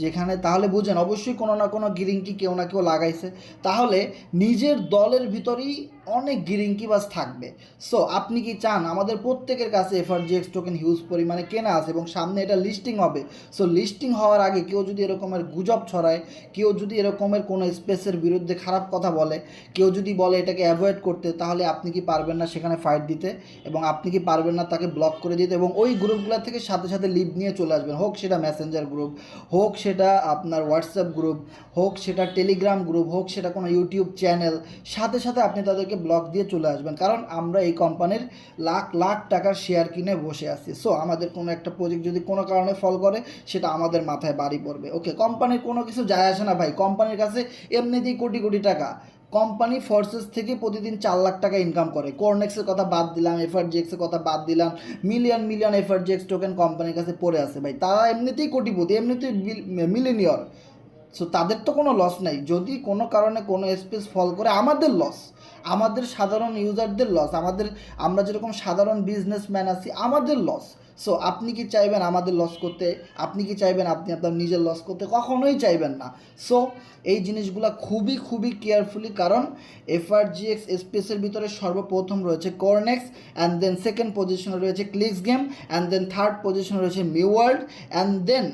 যেখানে, তাহলে বুঝেন অবশ্যই কোনো না কোনো গিরিঙ্কি কেউ না কেউ লাগাইছে। তাহলে নিজের দলের ভিতরেই অনেক গিরিঙ্কিবাজ থাকবে। সো আপনি কি চান আমাদের প্রত্যেকের কাছে এফআরজিএক্স টোকেন হিউজ পরিমাণে কেনা আছে এবং সামনে এটা লিস্টিং হবে? সো লিস্টিং হওয়ার আগে কেউ যদি এরকমের গুজব ছড়ায়, কেউ যদি এরকমের কোনো স্পেসের বিরুদ্ধে খারাপ কথা বলে, কেউ যদি বলে এটাকে অ্যাভয়েড করতে, তাহলে আপনি কি পারবেন না সেখানে ফাইট দিতে? এবং আপনি কি পারবেন না তাকে ব্লক করে দিতে এবং ওই গ্রুপগুলো থেকে সাথে সাথে লিভ নিয়ে চলে আসবেন? হোক সেটা মেসেঞ্জার গ্রুপ, হোক সেটা আপনার হোয়াটসঅ্যাপ গ্রুপ, হোক সেটা টেলিগ্রাম গ্রুপ, হোক সেটা কোনো ইউটিউব চ্যানেল, সাথে সাথে আপনি তাদেরকে ব্লক দিয়ে চলে আসবেন। কারণ আমরা এই কোম্পানির লাখ লাখ টাকার শেয়ার কিনে বসে আছি। সো আমাদের কোনো একটা প্রজেক্ট যদি কোনো কারণে ফল করে, সেটা আমাদের মাথায় বাড়ি পড়বে। ওকে, কোম্পানির কোনো কিছু যায় আসে না ভাই, কোম্পানির কাছে এমনিতেই কোটি কোটি টাকা। কোম্পানি ফোর্সেস থেকে প্রতিদিন 4 লাখ টাকা ইনকাম করে। কোরনেক্সের কথা বাদ দিলাম, এফআরজিএক্সের কথা বাদ দিলাম, মিলিয়ন মিলিয়ন এফআরজিএক্স টোকেন কোম্পানির কাছে পড়ে আছে ভাই, তারা এমনিতেই কোটিপতি, এমনিতেই মিলিনিয়র। সো তাদের তো কোনো লস নাই। যদি কোনো কারণে কোনো স্পেস ফল করে, আমাদের লস, আমাদের সাধারণ ইউজারদের লস, আমরা যেরকম সাধারণ বিজনেসম্যান আছি আমাদের লস। সো আপনি কি চাইবেন আমাদের লস করতে? আপনি কি চাইবেন আপনি আপনার নিজের লস করতে? কখনোই চাইবেন না। সো এই জিনিসগুলো খুবই খুবই কেয়ারফুলি, কারণ এফআরজিএক্স স্পেসের ভিতরে সর্বপ্রথম রয়েছে কোরনেক্স, অ্যান্ড দেন সেকেন্ড পজিশনে রয়েছে clicks game, and then third পজিশনে রয়েছে মিওয়ার্ল্ড, অ্যান্ড দেন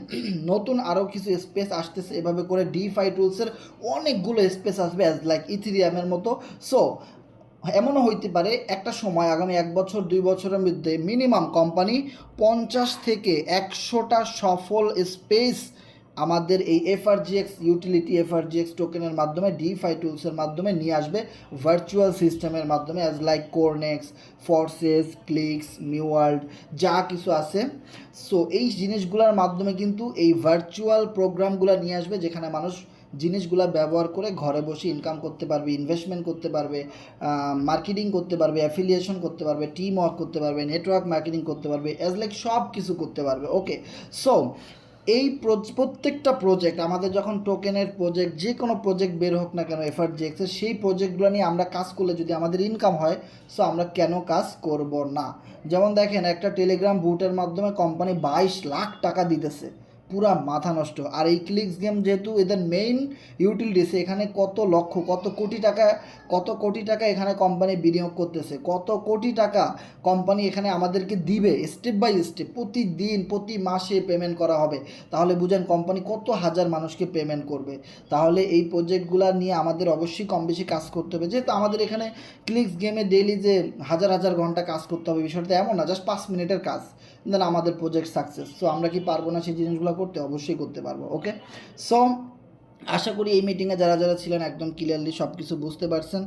নতুন আরও কিছু স্পেস আসতেছে। এভাবে করে ডিফাই টুলসের অনেকগুলো স্পেস আসবে অ্যাজ লাইক ইথিরিয়ামের মতো। সো এমনও হইতে পারে একটা সময় আগামী 1 বছর 2 বছরের মধ্যে মিনিমাম কোম্পানি 50 থেকে 100টা সফল স্পেস আমাদের এই এফআরজিএক্স ইউটিলিটি, এফআরজিএক্স টোকেনের মাধ্যমে, ডিফাই টুলসের মাধ্যমে নিয়ে আসবে, ভার্চুয়াল সিস্টেমের মাধ্যমে অ্যাজ লাইক কোরনেক্স, ফোর্সেস, ক্লিক্স, মিওয়ার্ল্ড, যা কিছু আছে। সো এই জিনিসগুলোর মাধ্যমে কিন্তু এই ভার্চুয়াল প্রোগ্রামগুলো নিয়ে আসবে, যেখানে মানুষ জিনিসগুলো ব্যবহার করে ঘরে বসে ইনকাম করতে পারবে, ইনভেস্টমেন্ট করতে পারবে, মার্কেটিং করতে পারবে, অ্যাফিলিয়েশন করতে পারবে, টিম ওয়ার্ক করতে পারবে, নেটওয়ার্ক মার্কেটিং করতে পারবে, অ্যাজ লাইক সব কিছু করতে পারবে। ওকে, সো এই প্রত্যেকটা প্রজেক্ট আমাদের যখন টোকেনের প্রজেক্ট, যে কোনো প্রজেক্ট বের হোক না কেন এফআরজিএক্সের, সেই প্রজেক্টগুলো নিয়ে আমরা কাজ করলে যদি আমাদের ইনকাম হয়, সো আমরা কেন কাজ করব না? যেমন দেখেন, একটা টেলিগ্রাম বুটের মাধ্যমে কোম্পানি 22 লাখ টাকা দিতেছে, পুরা মাথা নষ্ট। আর এই ক্লিক্স গেম যেহেতু এদের মেইন ইউটিলিটিস, এখানে কত লক্ষ, কত কোটি টাকা এখানে কোম্পানি বিনিয়োগ করতেছে, কত কোটি টাকা কোম্পানি এখানে আমাদেরকে দিবে স্টেপ বাই স্টেপ, প্রতিদিন প্রতি মাসে পেমেন্ট করা হবে। তাহলে বুঝেন কোম্পানি কত হাজার মানুষকে পেমেন্ট করবে। তাহলে এই প্রজেক্টগুলো নিয়ে আমাদের অবশ্যই কম বেশি কাজ করতে হবে। যেহেতু আমাদের এখানে ক্লিক্স গেমে ডেইলি যে হাজার হাজার ঘন্টা কাজ করতে হবে, বিষয়টা এমন না, জাস্ট 5 মিনিটের কাজ, দেন আমাদের প্রজেক্ট সাকসেস। সো আমরা কি পারবো না সেই জিনিসগুলো করতে? অবশ্যই করতে পারবো। ওকে, সো আশা করি এই মিটিংয়ে যারা যারা ছিলেন একদম ক্লিয়ারলি সব কিছু বুঝতে পারছেন,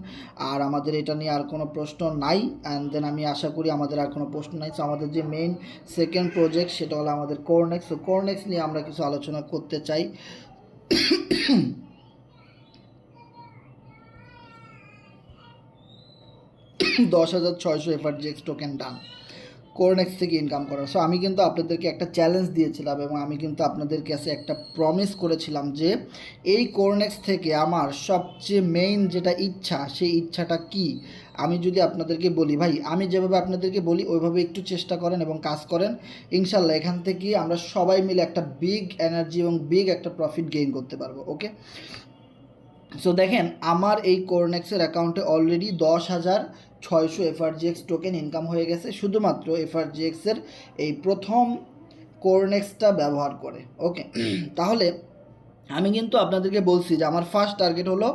আর আমাদের এটা নিয়ে আর কোনো প্রশ্ন নাই। অ্যান্ড দেন আমি আশা করি আমাদের আর কোনো প্রশ্ন নাই। সো আমাদের যে মেইন সেকেন্ড প্রজেক্ট সেটা হলো আমাদের কোরনেক্স। সো কোরনেক্স নিয়ে আমরা কিছু আলোচনা করতে চাই। 10,600 এফআরজিএক্স টোকেন ডান কোরনেক্স থেকে ইনকাম করা। সো আমি কিন্তু আপনাদেরকে একটা চ্যালেঞ্জ দিয়েছিলাম এবং আমি কিন্তু আপনাদের কাছে একটা প্রমিস করেছিলাম যে এই কোরনেক্স থেকে আমার সবচেয়ে মেইন যেটা ইচ্ছা, সেই ইচ্ছাটা কি আমি যদি আপনাদেরকে বলি, ভাই আমি যেভাবে আপনাদেরকে বলি ওইভাবে একটু চেষ্টা করেন এবং কাজ করেন, ইনশাল্লাহ এখান থেকে আমরা সবাই মিলে একটা বিগ এনার্জি এবং বিগ একটা প্রফিট গেইন করতে পারবো। ওকে, সো দেখেন আমার এই কোরনেক্সের অ্যাকাউন্টে অলরেডি 10,600 এফআরজিএক্স টোকেন ইনকাম হয়ে গেছে, শুধুমাত্র এফআরজিএক্সের এই প্রথম কোরনেক্সটা ব্যবহার করে। ওকে, তাহলে আমি কিন্তু আপনাদেরকে বলছি যে আমার ফার্স্ট টার্গেট হলো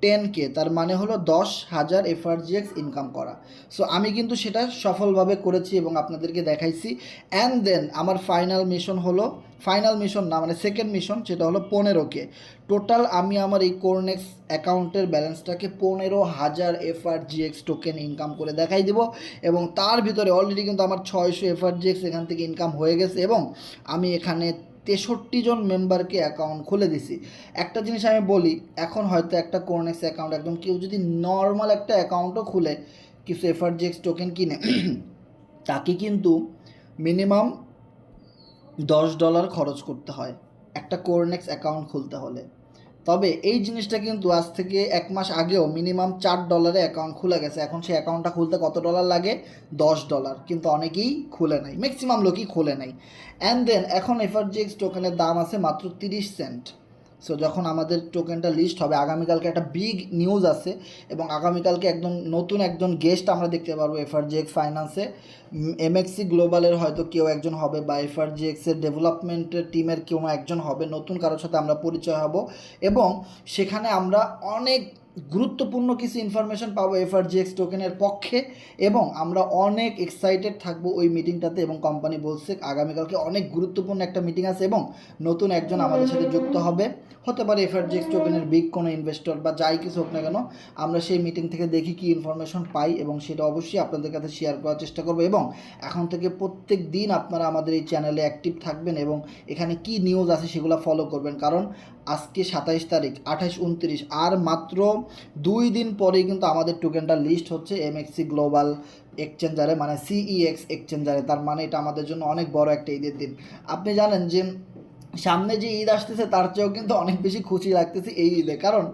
10K, তার মানে হলো 10,000 এফআরজিএক্স ইনকাম করা। সো আমি কিন্তু সেটা সফলভাবে করেছি এবং আপনাদেরকে দেখাইছি। অ্যান্ড দেন আমার ফাইনাল মিশন না, মানে সেকেন্ড মিশন, সেটা হলো 15K। টোটাল আমি আমার এই কোরনেক্স অ্যাকাউন্টের ব্যালেন্সটাকে 15,000 এফআরজিএক্স টোকেন ইনকাম করে দেখাই দেবো, এবং তার ভিতরে অলরেডি কিন্তু আমার 600 এফআরজিএক্স এখান থেকে ইনকাম হয়ে গেছে, এবং আমি এখানে 63 জন মেম্বারকে অ্যাকাউন্ট খুলে দিছি। একটা জিনিস আমি বলি, এখন হয়তো একটা কোরনেক্স অ্যাকাউন্ট একদম কেউ যদি নর্মাল একটা অ্যাকাউন্টও খুলে কিছু এফআরজিএক্স টোকেন কিনে, তাকে কিন্তু মিনিমাম $10 খরচ করতে হয় একটা কোরনেক্স অ্যাকাউন্ট খুলতে হলে। তবে এই জিনিসটা কিন্তু আজ থেকে 1 মাস আগেও মিনিমাম $4 অ্যাকাউন্ট খুলে গেছে। এখন সেই অ্যাকাউন্টটা খুলতে কত ডলার লাগে? $10, কিন্তু অনেকেই খুলে নাই, ম্যাক্সিমাম লোকই খুলে নাই। অ্যান্ড দেন এখন এফআরজিএক্স টোকেনের দাম আছে মাত্র 30 সেন্ট। সো যখন আমাদের টোকেনটা লিস্ট হবে, আগামীকালকে একটা বিগ নিউজ আছে, এবং আগামীকালকে একদম নতুন একজন গেস্ট আমরা দেখতে পারবো এফআরজিএক্স ফাইন্যান্সে। এমএক্সি গ্লোবালের হয়তো কেউ একজন হবে, বা এফআরজিএক্সের ডেভেলপমেন্টের টিমের কেউ একজন হবে, নতুন কারোর সাথে আমরা পরিচয় হব, এবং সেখানে আমরা অনেক গুরুত্বপূর্ণ কিছু ইনফরমেশন পাবো এফআরজিএক্স টোকেনের পক্ষে, এবং আমরা অনেক এক্সাইটেড থাকবো ওই মিটিংটাতে। এবং কোম্পানি বলছে আগামীকালকে অনেক গুরুত্বপূর্ণ একটা মিটিং আছে, এবং নতুন একজন আমাদের সাথে যুক্ত হবে, হতে পারে এফআরজিএক্স টোকেনের বিগ কোনো ইনভেস্টর বা যাই কিছু হোক না কেন। আমরা সেই মিটিং থেকে দেখি কি ইনফরমেশন পাই, এবং সেটা অবশ্যই আপনাদের কাছে শেয়ার করার চেষ্টা করবো। এবং এখন থেকে প্রত্যেক দিন আপনারা আমাদের এই চ্যানেলে অ্যাক্টিভ থাকবেন, এবং এখানে কি নিউজ আছে সেগুলো ফলো করবেন, কারণ আজকে 27 তারিখ, 28, 29, আর মাত্র 2 দিন পরেই কিন্তু আমাদের টোকেনটা লিস্ট হচ্ছে এমএক্সি গ্লোবাল এক্সচেঞ্জারে, মানে সিইএক্স এক্সচেঞ্জারে। তার মানে এটা আমাদের জন্য অনেক বড় একটা ঈদের দিন। আপনি জানেন যে সামনে যে ঈদ আসতেছে তার চেয়েও কিন্তু অনেক বেশি খুশি লাগতেছে এই ঈদে, কারণ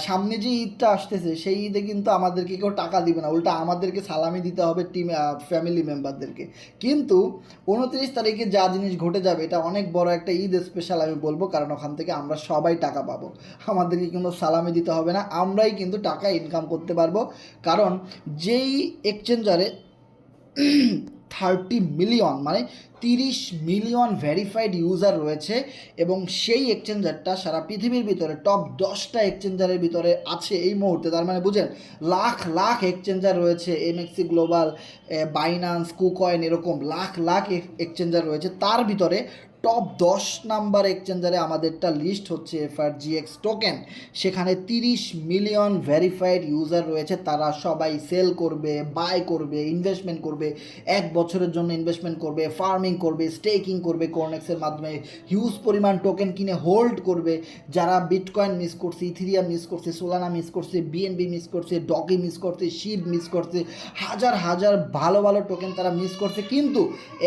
সামনে যে ঈদটা আসতেছে সেই ঈদে কিন্তু আমাদেরকে কেউ টাকা দিবে না, উল্টা আমাদেরকে সালামি দিতে হবে টিম ফ্যামিলি মেম্বারদেরকে। কিন্তু 29 তারিখে যা জিনিস ঘটে যাবে এটা অনেক বড় একটা ঈদ স্পেশাল আমি বলবো, কারণ ওখান থেকে আমরা সবাই টাকা পাবো। আমাদেরকে কিন্তু সালামি দিতে হবে না, আমরাই কিন্তু টাকা ইনকাম করতে পারবো। কারণ যেই এক্সচেঞ্জারে 30 মিলিয়ন মানে 30 মিলিয়ন ভেরিফাইড ইউজার রয়েছে, এবং সেই এক্সচেঞ্জারটা সারা পৃথিবীর ভিতরে টপ 10টা এক্সচেঞ্জারের ভিতরে আছে এই মুহূর্তে। তার মানে বুঝেন লাখ লাখ এক্সচেঞ্জার রয়েছে, এমএক্সি গ্লোবাল, বাইনান্স, কুকয়েন, এরকম লাখ লাখ এক্সচেঞ্জার রয়েছে। তার ভিতরে টপ 10 নাম্বার এক্সচেঞ্জারে আমাদেরটা লিস্ট হচ্ছে এফআরজিএক্স টোকেন। সেখানে 30 মিলিয়ন ভেরিফাইড ইউজার রয়েছে, তারা সবাই সেল করবে, বাই করবে, ইনভেস্টমেন্ট করবে, 1 বছরের জন্য ইনভেস্টমেন্ট করবে, ফার্মিং করবে, স্টেকিং করবে, কর্নেক্সের মাধ্যমে হিউজ পরিমাণ টোকেন কিনে হোল্ড করবে। যারা বিটকয়েন মিস করছে, ইথিরিয়াম মিস করছে, সোলানা মিস করছে, বিএনবি মিস করছে, ডগি মিস করছে, শিব মিস করছে, হাজার হাজার ভালো ভালো টোকেন তারা মিস করছে, কিন্তু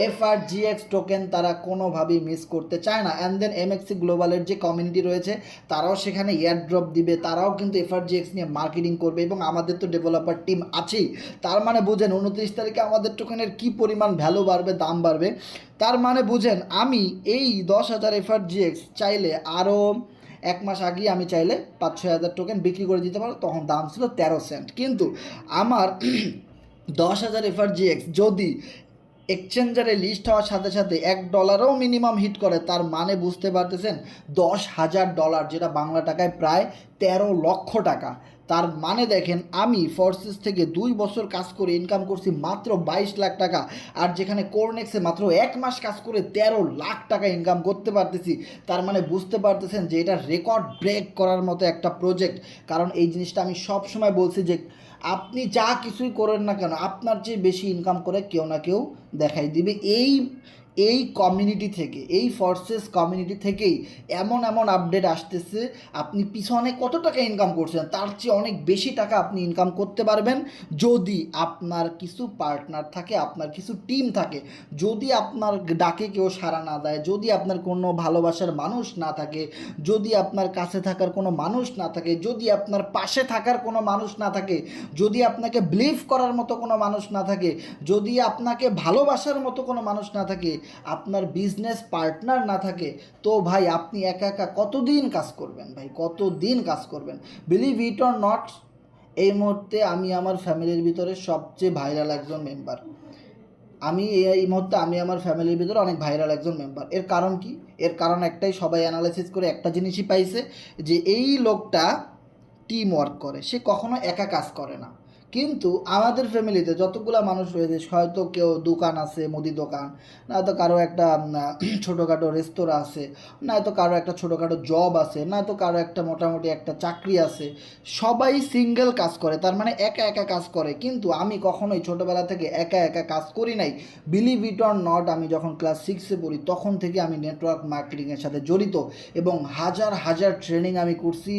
এফআরজিএক্স টোকেন তারা কোনোভাবেই মিস করতে চায় না। অ্যান্ড দেন এমএক্সি গ্লোবালের যে কমিউনিটি রয়েছে তারাও সেখানে এয়ারড্রপ দিবে, তারাও কিন্তু এফআরজিএক্স নিয়ে মার্কেটিং করবে, এবং আমাদের তো ডেভেলপার টিম আছেই। তার মানে বুঝেন 29 তারিখে আমাদের টোকেনের কী পরিমাণ ভ্যালু বাড়বে, দাম বাড়বে। তার মানে বুঝেন আমি এই 10,000 এফআরজিএক্স চাইলে আরও 1 মাস আগেই আমি চাইলে 5-6 হাজার টোকেন বিক্রি করে দিতে পারো, তখন দাম ছিল 13 সেন্ট। কিন্তু আমার 10,000 এফআরজিএক্স যদি এক্সচেঞ্জারে লিস্ট হওয়ার সাথে সাথে $1ও মিনিমাম হিট করে, তার মানে বুঝতে পারতেছেন $10,000, যেটা বাংলা টাকায় প্রায় 13 লক্ষ টাকা। তার মানে দেখেন আমি ফোর্সেস থেকে 2 বছর কাজ করে ইনকাম করছি মাত্র 22 লাখ টাকা, আর যেখানে কোরনেক্সে মাত্র 1 মাস কাজ করে 13 লাখ টাকা ইনকাম করতে পারতেছি। তার মানে বুঝতে পারতেছেন যে এটা রেকর্ড ব্রেক করার মতো একটা প্রজেক্ট। কারণ এই জিনিসটা আমি সব সময় বলছি যে আপনি যা কিছুই করেন না কেন আপনার চেয়ে বেশি ইনকাম করে কেউ না কেউ দেখাই দিবে। এই কমিউনিটি থেকে, এই ফোর্সেস কমিউনিটি থেকেই এমন এমন আপডেট আসতেছে, আপনি পিছনে কত টাকা ইনকাম করছেন তার চেয়ে অনেক বেশি টাকা আপনি ইনকাম করতে পারবেন যদি আপনার কিছু পার্টনার থাকে, আপনার কিছু টিম থাকে। যদি আপনার ডাকে কেউ সাড়া না দেয়, যদি আপনার কোনো ভালোবাসার মানুষ না থাকে, যদি আপনার কাছে থাকার কোনো মানুষ না থাকে, যদি আপনার পাশে থাকার কোনো মানুষ না থাকে, যদি আপনাকে বিলিভ করার মতো কোনো মানুষ না থাকে, যদি আপনাকে ভালোবাসার মতো কোনো মানুষ না থাকে, আপনার বিজনেস পার্টনার না থাকে, তো ভাই আপনি একা একা কতদিন কাজ করবেন ভাই, কতদিন কাজ করবেন? বিলিভ ইট অর নট, এই মুহূর্তে আমি আমার ফ্যামিলির ভিতরে সবচেয়ে ভাইরাল একজন মেম্বার। এই মুহূর্তে আমি আমার ফ্যামিলির ভিতরে অনেক ভাইরাল একজন মেম্বার। এর কারণ কি? এর কারণ একটাই, সবাই অ্যানালাইসিস করে একটা জিনিসই পাইছে যে এই লোকটা টিম ওয়ার্ক করে, সে কখনো একা কাজ করে না। কিন্তু আমাদের ফ্যামিলিতে যতগুলো মানুষ রয়েছে, হয়তো কেউ দোকান আছে, মুদি দোকান, নয়তো কারো একটা ছোটোখাটো রেস্তোরাঁ আছে, নয়তো কারো একটা ছোটোখাটো জব আছে, নয়তো কারো একটা মোটামুটি একটা চাকরি আছে, সবাই সিঙ্গেল কাজ করে, তার মানে একা একা কাজ করে। কিন্তু আমি কখনোই ছোটোবেলা থেকে একা একা কাজ করি নাই। বিলিভ ইট অর নট, আমি যখন ক্লাস 6-এ পড়ি তখন থেকে আমি নেটওয়ার্ক মার্কেটিংয়ের সাথে জড়িত, এবং হাজার হাজার ট্রেনিং আমি করছি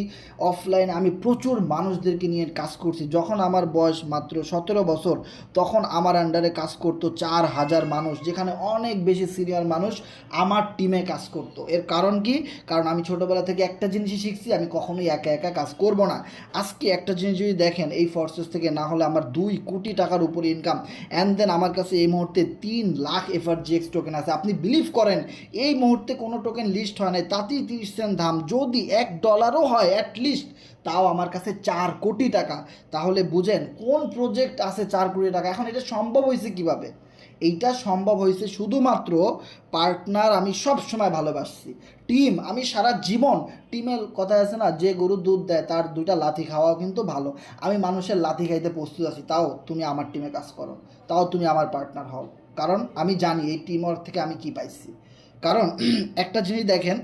অফলাইনে। আমি প্রচুর মানুষদেরকে নিয়ে কাজ করছি। যখন আমার বয়স মাত্র 17 বছর, তখন আমার আন্ডারে কাজ করতো 4,000 মানুষ, যেখানে অনেক বেশি সিনিয়র মানুষ আমার টিমে কাজ করতো। এর কারণ কি? কারণ আমি ছোটোবেলা থেকে একটা জিনিসই শিখছি, আমি কখনোই একা একা কাজ করব না। আজকে একটা জিনিস যদি দেখেন, এই ফোর্সেস থেকে না হলে আমার 2 কোটি টাকার উপরে ইনকাম, অ্যান্ড দেন আমার কাছে এই মুহূর্তে 3 লাখ এফআরজিএক্স টোকেন আছে। আপনি বিলিভ করেন এই মুহূর্তে কোনো টোকেন লিস্ট হয় নাই, তাতেই 30 সেন্ট দাম। যদি $1ও হয় অ্যাটলিস্ট, তাও আমার কাছে 4 কোটি টাকা। তাহলে বুঝেন কোন প্রজেক্ট আছে 4 কোটি টাকা। এখন এটা সম্ভব হয়েছে কিভাবে? এইটা সম্ভব হয়েছে শুধুমাত্র পার্টনার আমি সব সময় ভালোবাসছি, টিম আমি সারা জীবন, টিমের কথা আছে না, যে গরু দুধ দেয় তার 2টা লাথি খাওয়াও কিন্তু ভালো। আমি মানুষের লাথি খাইতে প্রস্তুত আছি, তাও তুমি আমার টিমে কাজ করো, তাও তুমি আমার পার্টনার হও। কারণ আমি জানি এই টিম ওয়ার্ক থেকে আমি কি পাইছি। কারণ একটা জিনিস দেখেন,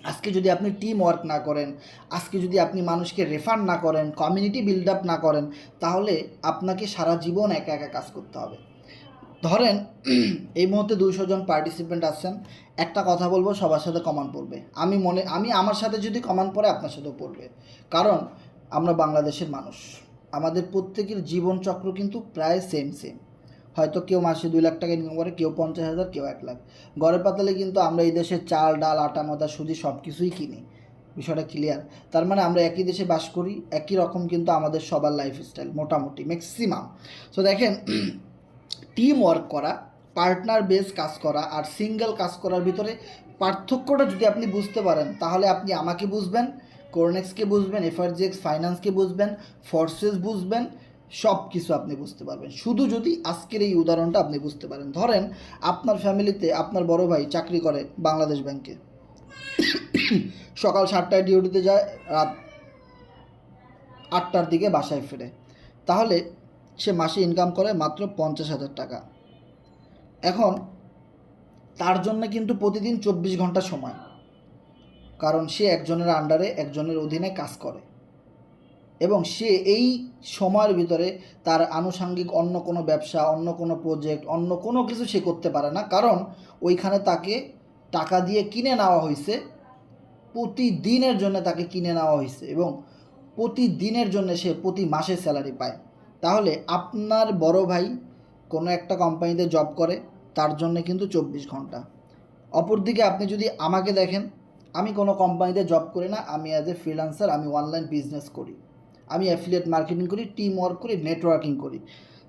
আজকে যদি আপনি টিম ওয়ার্ক না করেন, আজকে যদি আপনি মানুষকে রেফার না করেন, কমিউনিটি বিল্ড আপ না করেন, তাহলে আপনাকে সারা জীবন একা একা কাজ করতে হবে। ধরেন এই মুহূর্তে 200 জন পার্টিসিপেন্ট আছেন, একটা কথা বলবো সবার সাথে কমান পড়বে। আমি আমার সাথে যদি কমান পড়ে আপনার সাথেও পড়বে, কারণ আমরা বাংলাদেশের মানুষ, আমাদের প্রত্যেকের জীবনচক্র কিন্তু প্রায় সেম সেম। হয়তো কেউ মাসে 2 লাখ টাকা ইনকাম করে, কেউ 50,000, কেউ 1 লাখ। ঘরে পাতালে কিন্তু আমরা এই দেশে চাল, ডাল, আটা, ময়দা, সুজি সব কিছুই কিনি। বিষয়টা ক্লিয়ার? তার মানে আমরা একই দেশে বাস করি, একই রকম কিন্তু আমাদের সবার লাইফস্টাইল মোটামুটি ম্যাক্সিমাম। সো দেখেন, টিম ওয়ার্ক করা, পার্টনার বেস কাজ করা আর সিঙ্গেল কাজ করার ভিতরে পার্থক্যটা যদি আপনি বুঝতে পারেন, তাহলে আপনি আমাকে বুঝবেন, কোরনেক্সকে বুঝবেন, এফআরজিএক্স ফাইন্যান্সকে বুঝবেন, ফোর্সেস বুঝবেন, সব কিছু আপনি বুঝতে পারবেন শুধু যদি আজকের এই উদাহরণটা আপনি বুঝতে পারেন। ধরেন আপনার ফ্যামিলিতে আপনার বড় ভাই চাকরি করে বাংলাদেশ ব্যাংকে, সকাল 7টায় ডিউটিতে যায়, রাত 8টার দিকে বাসায় ফেরে, তাহলে সে মাসে ইনকাম করে মাত্র 50,000 টাকা। এখন তার জন্য কিন্তু প্রতিদিন 24 ঘন্টা সময়, কারণ সে একজনের আন্ডারে একজনের অধীনে কাজ করে এবং সে এই সময়ের ভিতরে তার আনুষাঙ্গিক অন্য কোনো ব্যবসা, অন্য কোনো প্রজেক্ট, অন্য কোনো কিছু সে করতে পারে না, কারণ ওইখানে তাকে টাকা দিয়ে কিনে নেওয়া হয়েছে, প্রতিদিনের জন্য তাকে কিনে নেওয়া হয়েছে এবং প্রতিদিনের জন্য সে প্রতি মাসে স্যালারি পায়। তাহলে আপনার বড় ভাই কোনো একটা কোম্পানিতে জব করে, তার জন্য কিন্তু 24 ঘন্টা। অপরদিকে আপনি যদি আমাকে দেখেন, আমি কোনো কোম্পানিতে জব করি না, আমি অ্যাজ এ ফ্রিল্যান্সার, আমি অনলাইন বিজনেস করি, আমি অ্যাফিলিয়েট মার্কেটিং করি, টিম ওয়ার্ক করি, নেটওয়ার্কিং করি।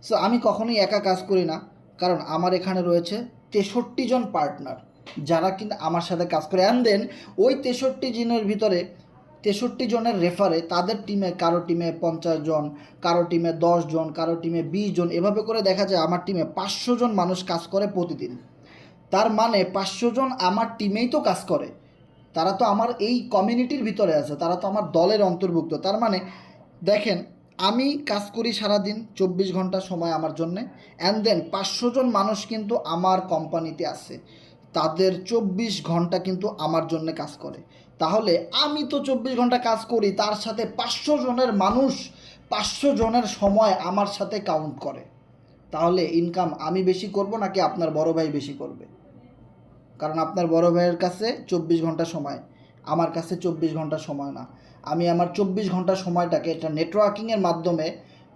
সো আমি কখনোই একা কাজ করি না, কারণ আমার এখানে রয়েছে 63 জন পার্টনার যারা কিন্তু আমার সাথে কাজ করে। অ্যান্ড দেন ওই 63 জনের ভিতরে 63 জনের রেফারে তাদের টিমে, কারো টিমে 50 জন, কারো টিমে 10 জন, কারো টিমে 20 জন, এভাবে করে দেখা যায় আমার টিমে 500 জন মানুষ কাজ করে প্রতিদিন। তার মানে 500 জন আমার টিমেই তো কাজ করে, তারা তো আমার এই কমিউনিটির ভিতরে আছে, তারা তো আমার দলের অন্তর্ভুক্ত। তার মানে দেখেন, আমি কাজ করি সারাদিন 24 ঘন্টা সময় আমার জন্যে, অ্যান্ড দেন 500 জন মানুষ কিন্তু আমার কোম্পানিতে আছে, তাদের 24 ঘন্টা কিন্তু আমার জন্য কাজ করে। তাহলে আমি তো 24 ঘন্টা কাজ করি, তার সাথে 500 জনের মানুষ 500 জনের সময় আমার সাথে কাউন্ট করে। তাহলে ইনকাম আমি বেশি করব নাকি আপনার বড় ভাই বেশি করবে? কারণ আপনার বড় ভাইয়ের কাছে 24 ঘন্টা সময়, আমার কাছে 24 ঘন্টা সময় না। আমি আমার 24 ঘন্টা সময়টাকে একটা নেটওয়ার্কিংয়ের মাধ্যমে,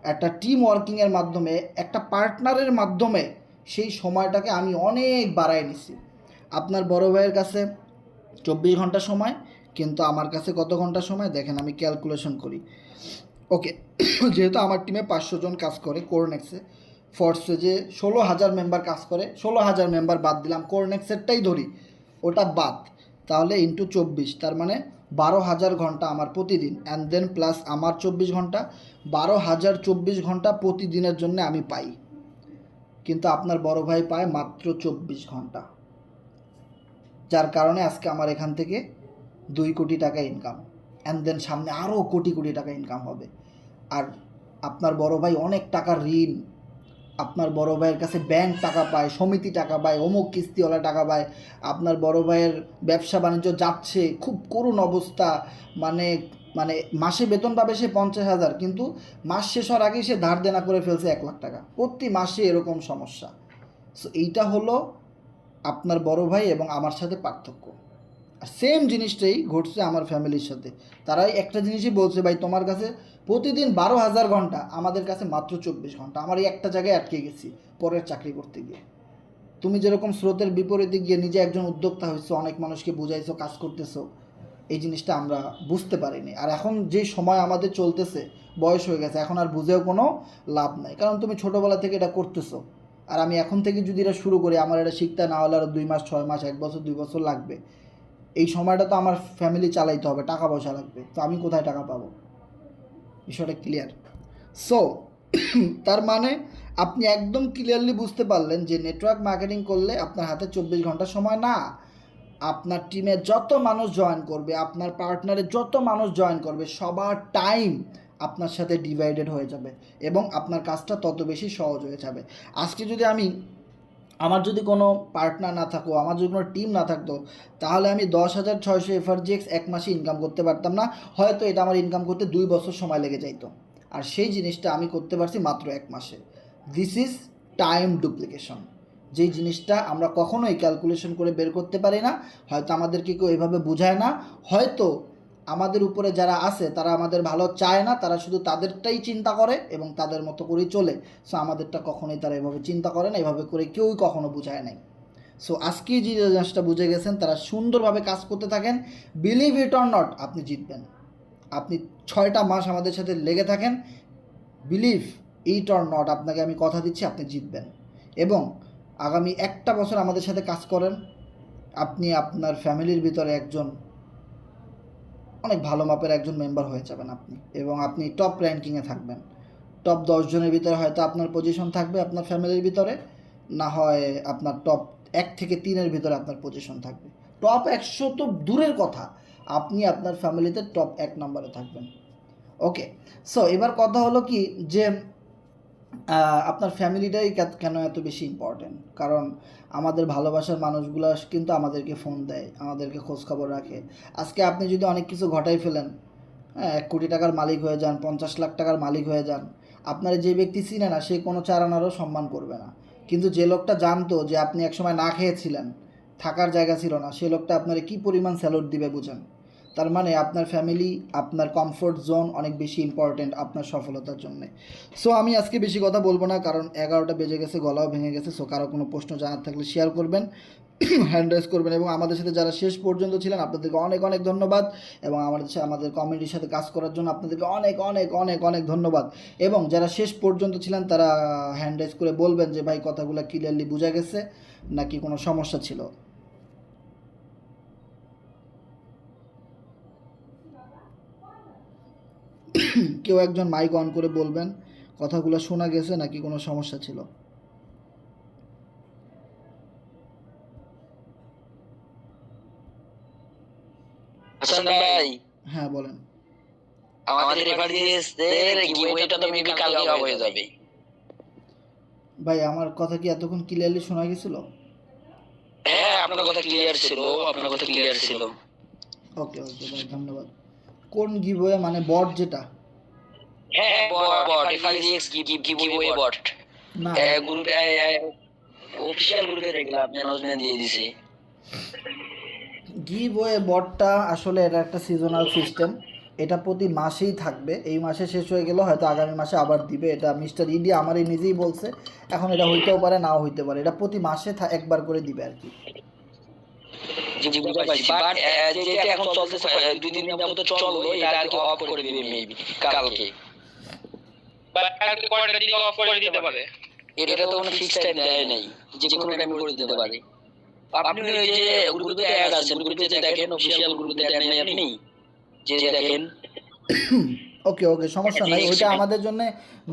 একটা টিম ওয়ার্কিংয়ের মাধ্যমে, একটা পার্টনারের মাধ্যমে সেই সময়টাকে আমি অনেক বাড়ায় নিছি। আপনার বড় ভাইয়ের কাছে 24 ঘন্টা সময়, কিন্তু আমার কাছে কত ঘন্টা সময় দেখেন, আমি ক্যালকুলেশন করি। ওকে, যেহেতু আমার টিমে 500 জন কাজ করে কোরনেক্সে, ফোর্সে যে 16,000 মেম্বার কাজ করে, 16,000 মেম্বার বাদ দিলাম, কোরনেক্সেরটাই ধরি, ওটা বাদ, তাহলে ইন্টু 24, তার মানে 12,000 ঘন্টা আমার প্রতিদিন, অ্যান্ড দেন প্লাস আমার 24 ঘন্টা, 12,000 24 ঘন্টা প্রতিদিনের জন্য আমি পাই। কিন্তু আপনার বড় ভাই পায় মাত্র 24 ঘন্টা, যার কারণে আজকে আমার এখান থেকে 2 কোটি টাকা ইনকাম, অ্যান্ড দেন সামনে আরও কোটি কোটি টাকা ইনকাম হবে। আর আপনার বড় ভাই অনেক টাকার ঋণ, আপনার বড় ভাইয়ের কাছে ব্যাংক টাকা পায়, সমিতি টাকা পায়, অমুক কিস্তিওয়ালা টাকা পায়, আপনার বড় ভাইয়ের ব্যবসা বাণিজ্য যাচ্ছে খুব করুণ অবস্থা, মানে মানে মাসে বেতন পাবে সে 50,000, কিন্তু মাস শেষ হওয়ার আগেই সে ধার দেনা করে ফেলছে 1 লাখ টাকা, প্রতি মাসে এরকম সমস্যা। সো এইটা হলো আপনার বড় ভাই এবং আমার সাথে পার্থক্য। আর সেম জিনিসটাই ঘটছে আমার ফ্যামিলির সাথে, তারাই একটা জিনিসই বলছে, ভাই তোমার কাছে প্রতিদিন 12,000 ঘন্টা, আমাদের কাছে মাত্র 24 ঘন্টা, আমার এই একটা জায়গায় আটকে গেছি পরের চাকরি করতে গিয়ে। তুমি যেরকম স্রোতের বিপরীতে গিয়ে নিজে একজন উদ্যোক্তা হয়েছো, অনেক মানুষকে বুঝাইছো, কাজ করতেছো, এই জিনিসটা আমরা বুঝতে পারিনি। আর এখন যে সময় আমাদের চলতেছে, বয়স হয়ে গেছে, এখন আর বুঝেও কোনো লাভ নাই, কারণ তুমি ছোটোবেলা থেকে এটা করতেছো। আর আমি এখন থেকে যদি এটা শুরু করি, আমার এটা শিখতে না হলে আরও 2 মাস 6 মাস 1 বছর 2 বছর লাগবে। এই সময়টা তো আমার ফ্যামিলি চালাইতে হবে, টাকা পয়সা লাগবে, তো আমি কোথায় টাকা পাবো? বিষয়টা ক্লিয়ার? সো তার মানে আপনি একদম ক্লিয়ারলি বুঝতে পারলেন যে নেটওয়ার্ক মার্কেটিং করলে আপনার হাতে 24 ঘন্টা সময় না, আপনার টিমে যত মানুষ জয়েন করবে, আপনার পার্টনারে যত মানুষ জয়েন করবে, সবার টাইম আপনার সাথে ডিভাইডেড হয়ে যাবে এবং আপনার কাজটা তত বেশি সহজ হয়ে যাবে। আজকে যদি আমার যদি কোনো পার্টনার না থাকো, আমার যদি কোনো টিম না থাকতো, তাহলে আমি 10,600 এফআরজিএক্স 1 মাসে ইনকাম করতে পারতাম না, হয়তো এটা আমার ইনকাম করতে 2 বছর সময় লেগে যাইতো। আর সেই জিনিসটা আমি করতে পারছি মাত্র 1 মাসে। দিস ইজ টাইম ডুপ্লিকেশন, যেই জিনিসটা আমরা কখনোই ক্যালকুলেশন করে বের করতে পারি না, হয়তো আমাদেরকে কেউ এভাবে বোঝায় না, হয়তো আমাদের উপরে যারা আছে তারা আমাদের ভালো চায় না, তারা শুধু তাদেরটাই চিন্তা করে এবং তাদের মতো করেই চলে। সো আমাদেরটা কখনোই তারা এভাবে চিন্তা করে না, এভাবে করে কেউই কখনো বোঝায় নাই। সো আজকেই যে জিনিসটা বুঝে গেছেন তারা সুন্দরভাবে কাজ করতে থাকেন, বিলিভ ইট অর নট আপনি জিতবেন। আপনি 6টা মাস আমাদের সাথে লেগে থাকেন, বিলিভ ইট অর নট আপনাকে আমি কথা দিচ্ছি আপনি জিতবেন। এবং আগামী 1টা বছর আমাদের সাথে কাজ করেন, আপনি আপনার ফ্যামিলির ভিতরে একজন অনেক ভালো মাপের একজন মেম্বার হয়ে যাবেন আপনি, এবং আপনি টপ র্যাঙ্কিংয়ে থাকবেন। টপ 10 জনের ভিতরে হয়তো আপনার পজিশন থাকবে আপনার ফ্যামিলির ভিতরে, না হয় আপনার টপ 1 থেকে 3-এর ভিতরে আপনার পজিশন থাকবে। টপ 100 তো দূরের কথা, আপনি আপনার ফ্যামিলিতে টপ 1 নম্বরে থাকবেন। ওকে, সো এবার কথা হলো কি যে আপনার ফ্যামিলিটাই কেন এত বেশি ইম্পর্টেন্ট? কারণ আমাদের ভালোবাসার মানুষগুলো কিন্তু আমাদেরকে ফোন দেয়, আমাদেরকে খোঁজখবর রাখে। আজকে আপনি যদি অনেক কিছু ঘটাই ফেলেন, হ্যাঁ, 1 কোটি টাকার মালিক হয়ে যান, 50 লাখ টাকার মালিক হয়ে যান, আপনার যে ব্যক্তি চিনে না সে কোনো 4 আনারও সম্মান করবে না। কিন্তু যে লোকটা জানতো যে আপনি একসময় না খেয়েছিলেন, থাকার জায়গা ছিল না, সে লোকটা আপনার কী পরিমাণ স্যালুট দিবে বুঝেন। তার মানে আপনার ফ্যামিলি, আপনার কমফোর্ট জোন অনেক বেশি ইম্পর্ট্যান্ট আপনার সফলতার জন্যে। সো আমি আজকে বেশি কথা বলবো না, কারণ 11টা বেজে গেছে, গলাও ভেঙে গেছে। সো কারো কোনো প্রশ্ন জানার থাকলে শেয়ার করবেন, হ্যান্ড রাইজ করবেন। এবং আমাদের সাথে যারা শেষ পর্যন্ত ছিলেন আপনাদেরকে অনেক অনেক ধন্যবাদ। এবং আমাদের কমিটির সাথে কাজ করার জন্য আপনাদেরকে অনেক অনেক অনেক অনেক ধন্যবাদ। এবং যারা শেষ পর্যন্ত ছিলেন তারা হ্যান্ড রাইজ করে বলবেন যে ভাই কথাগুলো ক্লিয়ারলি বোঝা গেছে নাকি কোনো সমস্যা ছিল। কেউ একজন মাইক অন করে বলবেন কথাগুলো শোনা গেছে নাকি কোনো সমস্যা ছিল। হাসান ভাই, হ্যাঁ বলেন। আমাদের রেফারিজদের গিভওয়েটা তো মেবি কালকে হয়ে যাবে। ভাই আমার কথা কি এতক্ষণ ক্লিয়ারলি শোনা গেছিল? হ্যাঁ, আপনার কথা ক্লিয়ার ছিল, আপনার কথা ক্লিয়ার ছিল। ওকে ওকে ভাই, ধন্যবাদ। কোন গিভওয়ে মানে বট যেটা? হ্যাঁ, বট রেফারিজ গিভওয়ে বট। না, গ্রুপে অফিশিয়াল গ্রুপে দেখলাম অ্যানাউন্সমেন্ট দিয়ে দিছে। গিভওয়ে বটটা আসলে এটা একটা সিজনাল সিস্টেম, এটা প্রতি মাসেই থাকবে। এই মাসে শেষ হয়ে গেল, হয়তো আগামী মাসে আবার দিবে। এটা মিস্টার ইডি আমারই নিজেই বলছে। এখন এটা হইতেও পারে নাও হইতে পারে, এটা প্রতি মাসে একবার করে দিবে আর কি। জি বুঝতে পারছি, বাট যেটা এখন চলতেছে 2-3 দিন যাবত চললো, এটা আর কি অফ করে দিবে মেবি কালকে। বাট কালকে কয়টার দিকে অফ করে দিতে পারে? এটা তো কোনো ফিক্স টাইম দেয় নাই, যে কোনো টাইমে করে দিতে পারে। আপনি ওই যে গ্রুপে অ্যাড আছেন, গ্রুপে যে দেখেন, অফিশিয়াল গ্রুপে অ্যাড নাই আপনি, যে দেখেন। ওকে ওকে, সমস্যা নাই। ওইটা আমাদের জন্য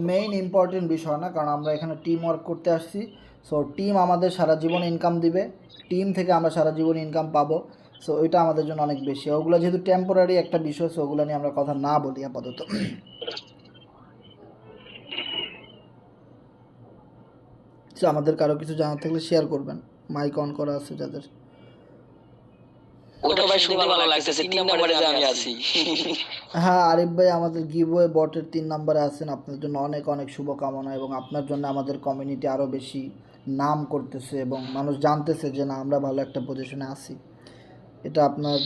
মেইন ইম্পর্টেন্ট বিষয় না, কারণ আমরা এখানে টিম ওয়ার্ক করতে আসছি। সো টিম আমাদের সারা জীবন ইনকাম দিবে, টিম থেকে আমরা সারা জীবন ইনকাম পাবো। সো ওইটা আমাদের জন্য অনেক বেশি। ওগুলো যেহেতু টেম্পোরারি একটা বিষয়, সো ওগুলো নিয়ে আমরা কথা না বলি আপাতত। সো আমাদের কারো কিছু জানার থাকলে শেয়ার করবেন, মাইক অন করা আছে যাদের। ওটা ভাই শুনতে ভালো লাগতেছে, 3 নম্বরে যে আমি আছি। হ্যাঁ আরিফ ভাই, আমাদের গিভওয়ে বটের 3 নম্বরে আছেন। আপনার জন্য অনেক অনেক শুভকামনা, এবং আপনার জন্য আমাদের কমিউনিটি আরও বেশি নাম করতেছে এবং মানুষ জানতেছে যে না, আমরা ভালো একটা পজিশনে আছি। এটা আপনার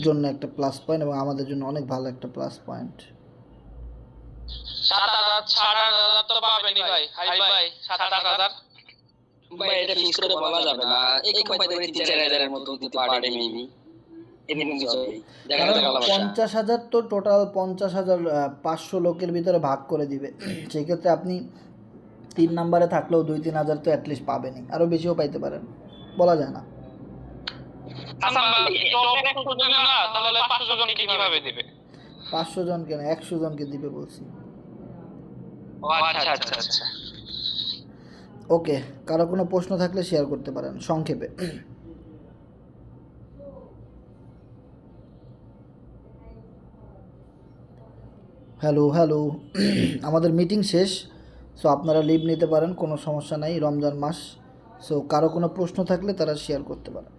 জন্য একটা প্লাস পয়েন্ট, এবং আমাদের জন্য অনেক ভালো একটা প্লাস পয়েন্ট। 7,000 তো পাবেনি ভাই। হাই ভাই, 7,000। ভাই এটা ফিক্স করে বলা যাবে না, এই কোম্পানি 3-4 হাজারের মতো দিতে পারে মেবি, এরকম কিছু হবে। দেখা কারণ যাক ভালোবাসা। 50,000 তো টোটাল 50,000 500 লোকের ভিতরে ভাগ করে দিবে। সেক্ষেত্রে আপনি 3 নম্বরে থাকলেও 2-3 হাজার তো অ্যাটলিস্ট পাবেনই, আরও বেশিও পাইতে পারেন, বলা যায় না। হাসান ভাই, টপ 100 জন না, তাহলে 500 জনকে কিভাবে দিবে? 500 জন কেন, 100 জনকে দিবে বলছি। ও আচ্ছা আচ্ছা আচ্ছা। ওকে, কারো কোনো প্রশ্ন থাকলে শেয়ার করতে পারেন সংক্ষেপে। হ্যালো হ্যালো, আমাদের মিটিং শেষ। সো আপনারা লিভ নিতে পারেন, কোনো সমস্যা নাই, রমজান মাস। সো কারো কোনো প্রশ্ন থাকলে তারা শেয়ার করতে পারে।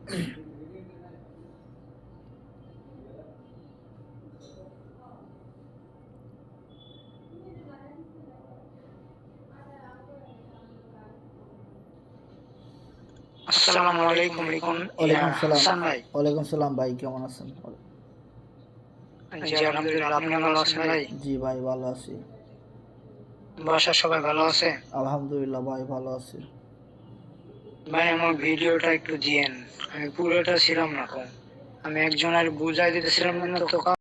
আসসালামু আলাইকুম। ওয়ালাইকুম সালাম। হাসান ভাই। ওয়ালাইকুম সালাম ভাই, কেমন আছেন? জি আলহামদুলিল্লাহ, আপনি ভালো আছেন ভাই? জি ভাই, ভালো আছি। বাসার সবাই ভালো আছে? আলহামদুলিল্লাহ ভাই, ভালো আছি। ভাই আমার ভিডিওটা একটু দিয়েন, আমি পুরোটা ছিলাম না কম, আমি একজনের বুঝাই দিতেছিলাম না তো